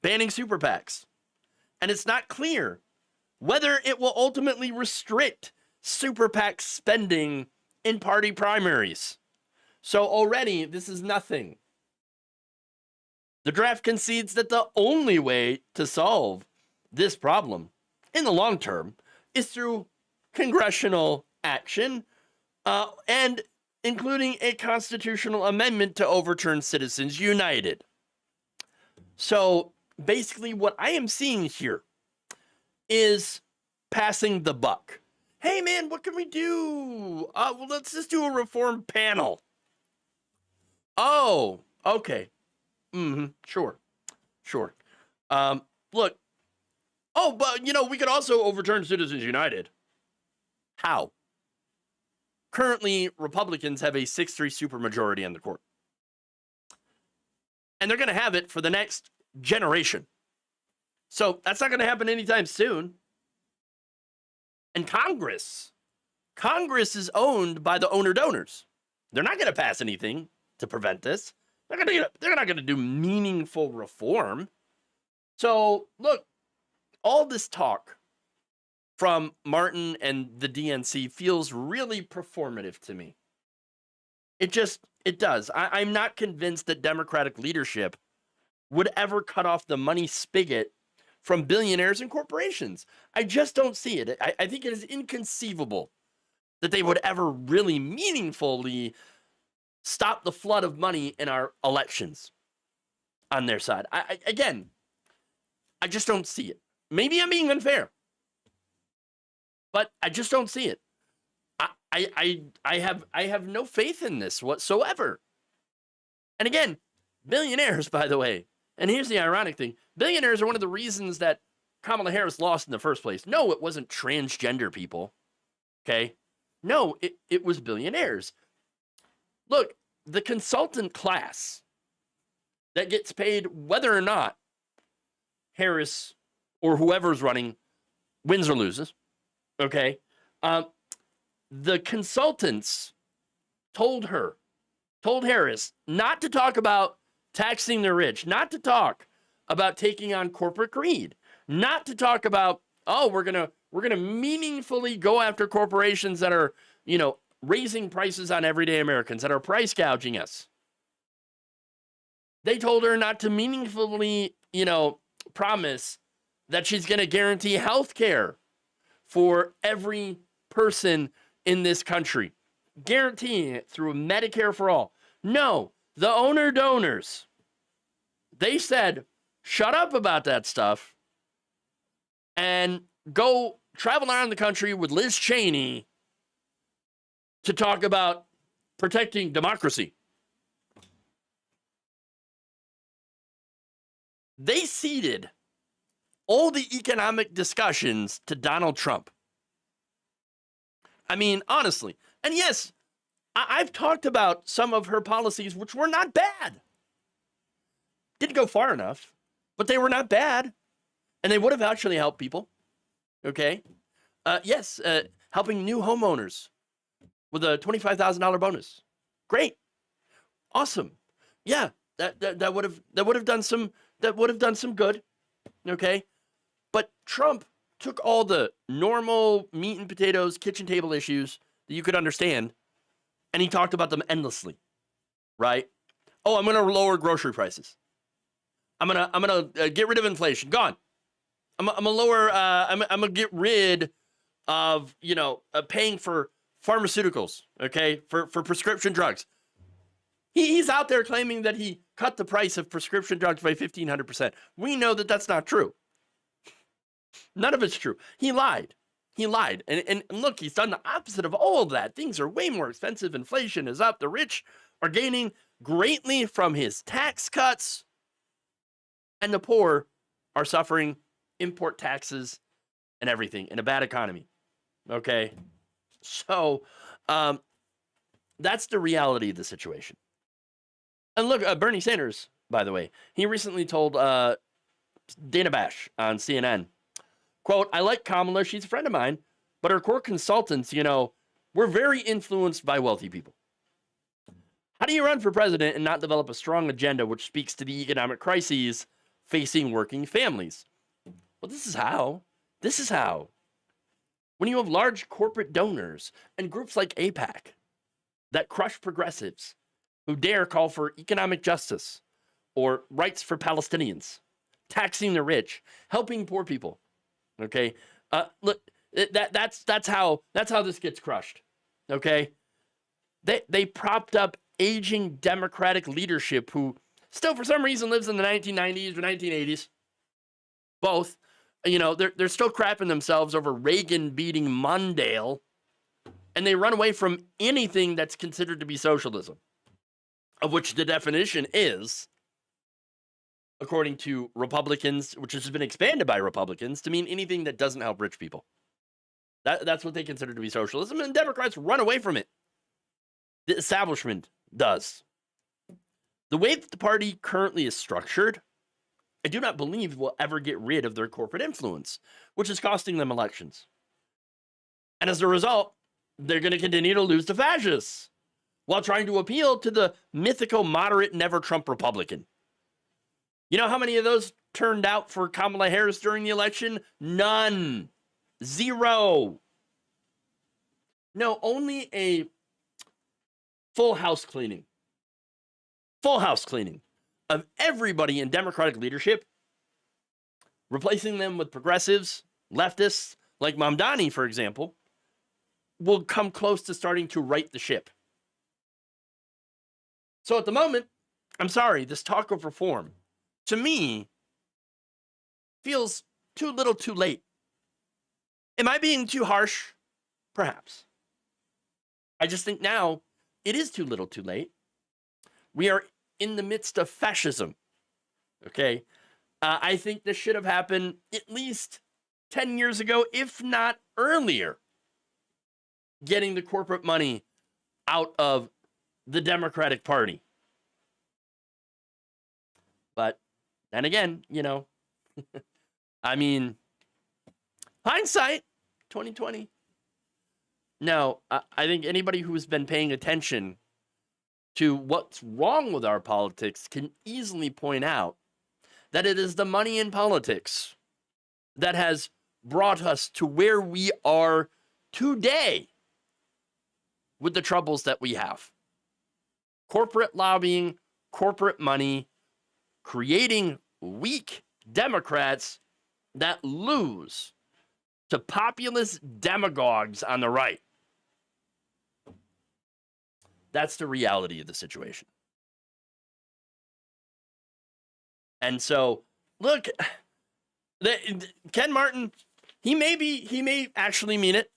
banning super PACs. And it's not clear whether it will ultimately restrict super PAC spending in party primaries. So already, this is nothing. The draft concedes that the only way to solve this problem in the long term is through congressional action and including a constitutional amendment to overturn Citizens United. So basically what I am seeing here is passing the buck. Hey man, what can we do? Well, let's just do a reform panel. Oh, okay. Sure. Look. Oh, but we could also overturn Citizens United. How? Currently, Republicans have a 6-3 supermajority on the court. And they're going to have it for the next generation. So that's not going to happen anytime soon. And Congress is owned by the owner-donors. They're not going to pass anything to prevent this. They're not going to do meaningful reform. So, look, all this talk from Martin and the DNC feels really performative to me. It does. I'm not convinced that Democratic leadership would ever cut off the money spigot from billionaires and corporations. I just don't see it. I think it is inconceivable that they would ever really meaningfully stop the flood of money in our elections on their side. I just don't see it. Maybe I'm being unfair, but I just don't see it. I have no faith in this whatsoever. And again, billionaires, by the way, and here's the ironic thing, billionaires are one of the reasons that Kamala Harris lost in the first place. No, it wasn't transgender people, okay? No, it was billionaires. Look, the consultant class that gets paid whether or not Harris or whoever's running wins or loses, okay? The consultants told Harris not to talk about taxing the rich, not to talk about taking on corporate greed, not to talk about, oh, we're gonna meaningfully go after corporations that are, raising prices on everyday Americans, that are price gouging us. They told her not to meaningfully, promise that she's going to guarantee health care for every person in this country, guaranteeing it through Medicare for all. No, the owner donors, they said, shut up about that stuff and go travel around the country with Liz Cheney to talk about protecting democracy. They ceded all the economic discussions to Donald Trump. I mean, honestly. And yes, I've talked about some of her policies, which were not bad. Didn't go far enough, but they were not bad. And they would have actually helped people. Okay? Yes, helping new homeowners with a $25,000 bonus. Great. Awesome. Yeah, that would have done some good. Okay? But Trump took all the normal meat and potatoes kitchen table issues that you could understand, and he talked about them endlessly. Right? Oh, I'm going to lower grocery prices. I'm gonna get rid of inflation. Gone. I'm gonna lower. I'm gonna get rid of paying for pharmaceuticals. Okay, for prescription drugs. He's out there claiming that he cut the price of prescription drugs by 1,500%. We know that that's not true. None of it's true. He lied. And look, he's done the opposite of all of that. Things are way more expensive. Inflation is up. The rich are gaining greatly from his tax cuts. And the poor are suffering import taxes and everything in a bad economy. Okay? So, that's the reality of the situation. And look, Bernie Sanders, by the way, he recently told Dana Bash on CNN, quote, I like Kamala, she's a friend of mine, but her core consultants, we're very influenced by wealthy people. How do you run for president and not develop a strong agenda which speaks to the economic crises facing working families? Well, this is how. When you have large corporate donors and groups like AIPAC that crush progressives who dare call for economic justice or rights for Palestinians, taxing the rich, helping poor people. Okay, look, that's how this gets crushed. Okay, they propped up aging Democratic leadership who still for some reason lives in the 1990s or 1980s. Both, they're still crapping themselves over Reagan beating Mondale, and they run away from anything that's considered to be socialism, of which the definition is, according to Republicans, which has been expanded by Republicans, to mean anything that doesn't help rich people. That's what they consider to be socialism, and Democrats run away from it. The establishment does. The way that the party currently is structured, I do not believe will ever get rid of their corporate influence, which is costing them elections. And as a result, they're going to continue to lose to fascists while trying to appeal to the mythical moderate never Trump Republican. You know how many of those turned out for Kamala Harris during the election? None. Zero. No, only a full house cleaning of everybody in Democratic leadership, replacing them with progressives, leftists, like Mamdani, for example, will come close to starting to right the ship. So at the moment, I'm sorry, this talk of reform, to me, feels too little too late. Am I being too harsh? Perhaps. I just think now it is too little too late. We are in the midst of fascism. Okay? I think this should have happened at least 10 years ago, if not earlier. Getting the corporate money out of the Democratic Party. But then again, you know, I mean, hindsight, 2020. No, I think anybody who's been paying attention to what's wrong with our politics can easily point out that it is the money in politics that has brought us to where we are today with the troubles that we have. Corporate lobbying, corporate money, creating weak Democrats that lose to populist demagogues on the right. That's the reality of the situation. And so, look, Ken Martin, he may actually mean it.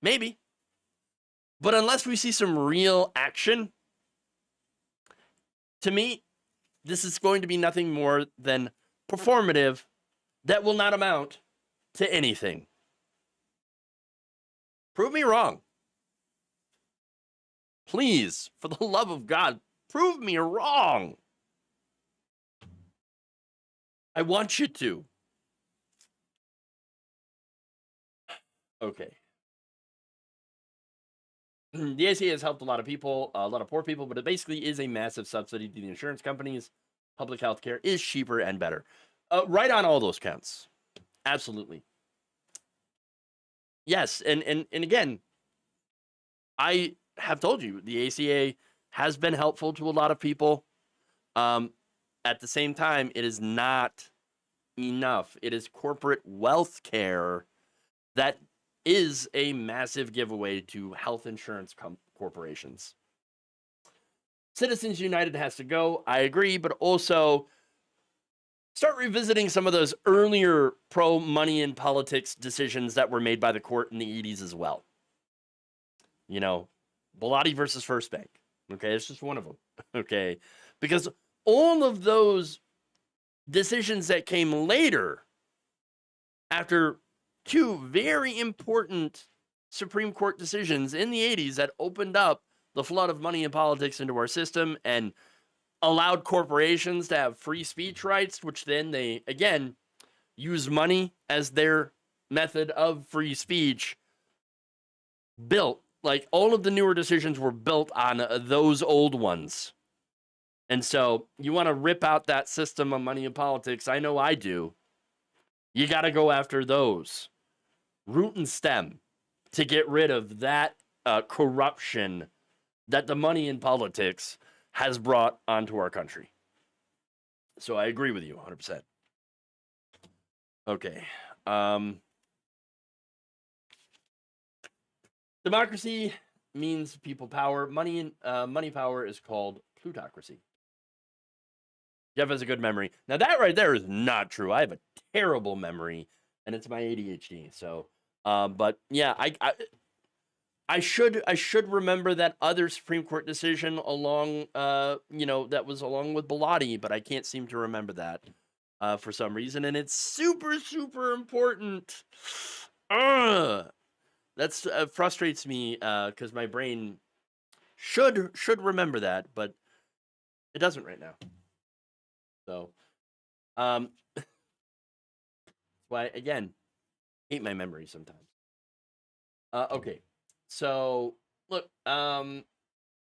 Maybe. But unless we see some real action, to me, this is going to be nothing more than performative that will not amount to anything. Prove me wrong. Please, for the love of God, prove me wrong. I want you to. Okay. The ACA has helped a lot of people, a lot of poor people, but it basically is a massive subsidy to the insurance companies. Public health care is cheaper and better. Right on all those counts. Absolutely. Yes, and again, I have told you, the ACA has been helpful to a lot of people. At the same time, it is not enough. It is corporate wealth care that is a massive giveaway to health insurance corporations. Citizens United has to go. I agree, but also start revisiting some of those earlier pro-money in politics decisions that were made by the court in the 80s as well. You know, Bellotti versus First Bank. Okay, it's just one of them. Okay, because all of those decisions that came later after two very important Supreme Court decisions in the 80s that opened up the flood of money in politics into our system and allowed corporations to have free speech rights, which then they, again, use money as their method of free speech, built, like all of the newer decisions were built on those old ones. And so you want to rip out that system of money in politics. I know I do. You got to go after those. Root and stem to get rid of that corruption that the money in politics has brought onto our country. So I agree with you 100%. Okay. Democracy means people power. Money power is called plutocracy. Jeff has a good memory. Now that right there is not true. I have a terrible memory, and it's my ADHD. So, but yeah, I should remember that other Supreme Court decision along, that was along with Bellotti, but I can't seem to remember that for some reason, and it's super, super important. That's frustrates me because my brain should remember that, but it doesn't right now. So, that's why, again, hate my memory sometimes. Okay. So look, let's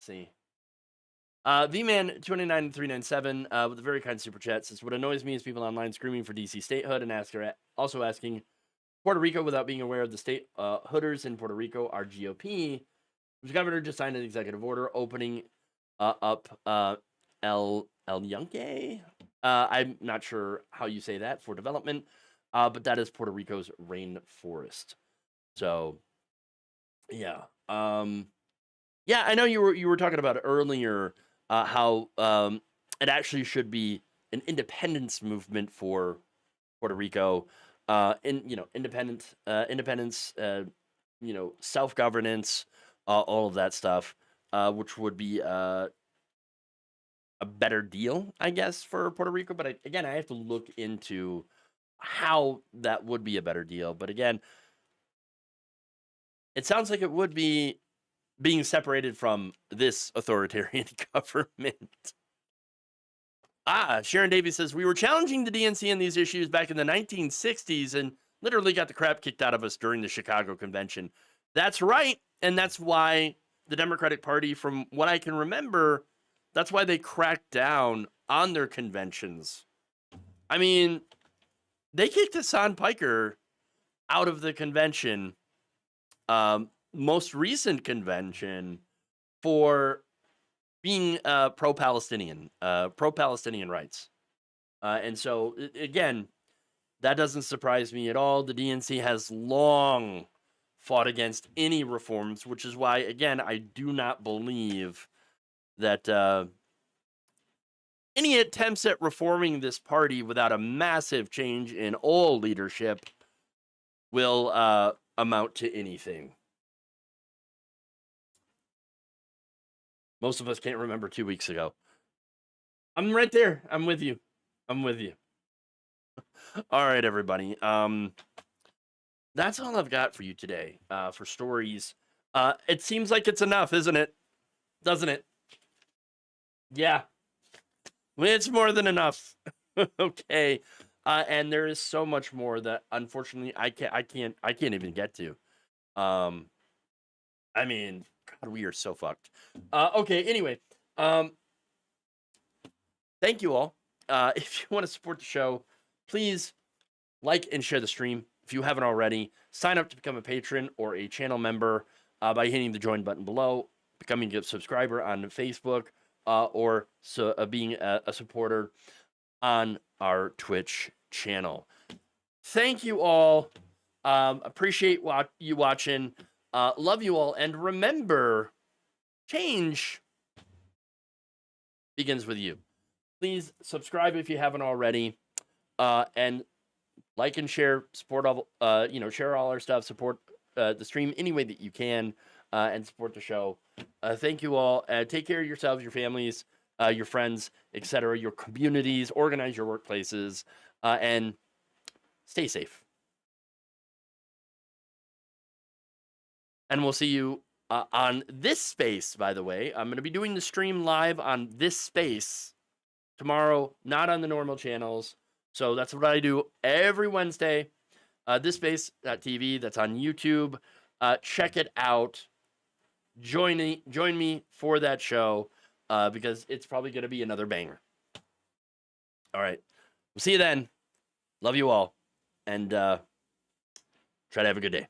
see. V-Man 29397 with a very kind super chat says, "What annoys me is people online screaming for DC statehood and also asking Puerto Rico without being aware of the state hooders in Puerto Rico are GOP. The governor just signed an executive order opening up El Yunque. I'm not sure how you say that for development, but that is Puerto Rico's rainforest. So, yeah, yeah. I know you were talking about earlier how it actually should be an independence movement for Puerto Rico. Independence, self-governance, all of that stuff, which would be a better deal, I guess, for Puerto Rico. But I have to look into how that would be a better deal. But again, it sounds like it would be being separated from this authoritarian government. Sharon Davies says, "We were challenging the DNC in these issues back in the 1960s and literally got the crap kicked out of us during the Chicago convention." That's right. And that's why the Democratic Party, from what I can remember, that's why they cracked down on their conventions. I mean, they kicked Hassan Piker out of the convention, most recent convention, for being pro-Palestinian rights. And so, again, that doesn't surprise me at all. The DNC has long fought against any reforms, which is why, again, I do not believe that any attempts at reforming this party without a massive change in all leadership will amount to anything. Most of us can't remember 2 weeks ago. I'm right there. I'm with you. All right, everybody. That's all I've got for you today for stories. It seems like it's enough, isn't it? Doesn't it? Yeah. It's more than enough. Okay. And there is so much more that unfortunately I can't even get to. I mean, God, we are so fucked. Okay, anyway. Thank you all. If you want to support the show, please like and share the stream. If you haven't already, sign up to become a patron or a channel member by hitting the join button below, becoming a subscriber on Facebook, or being a supporter on our Twitch channel. Thank you all. Appreciate you watching. Love you all. And remember, change begins with you. Please subscribe if you haven't already. And like and share, support all, share all our stuff, support the stream any way that you can, and support the show. Thank you all. Take care of yourselves, your families, your friends, etc., your communities, organize your workplaces, and stay safe. And we'll see you on this space, by the way. I'm going to be doing the stream live on this space tomorrow, not on the normal channels. So that's what I do every Wednesday. This space.tv, that's on YouTube. Check it out. Join me for that show because it's probably going to be another banger. All right. We'll see you then. Love you all. And try to have a good day.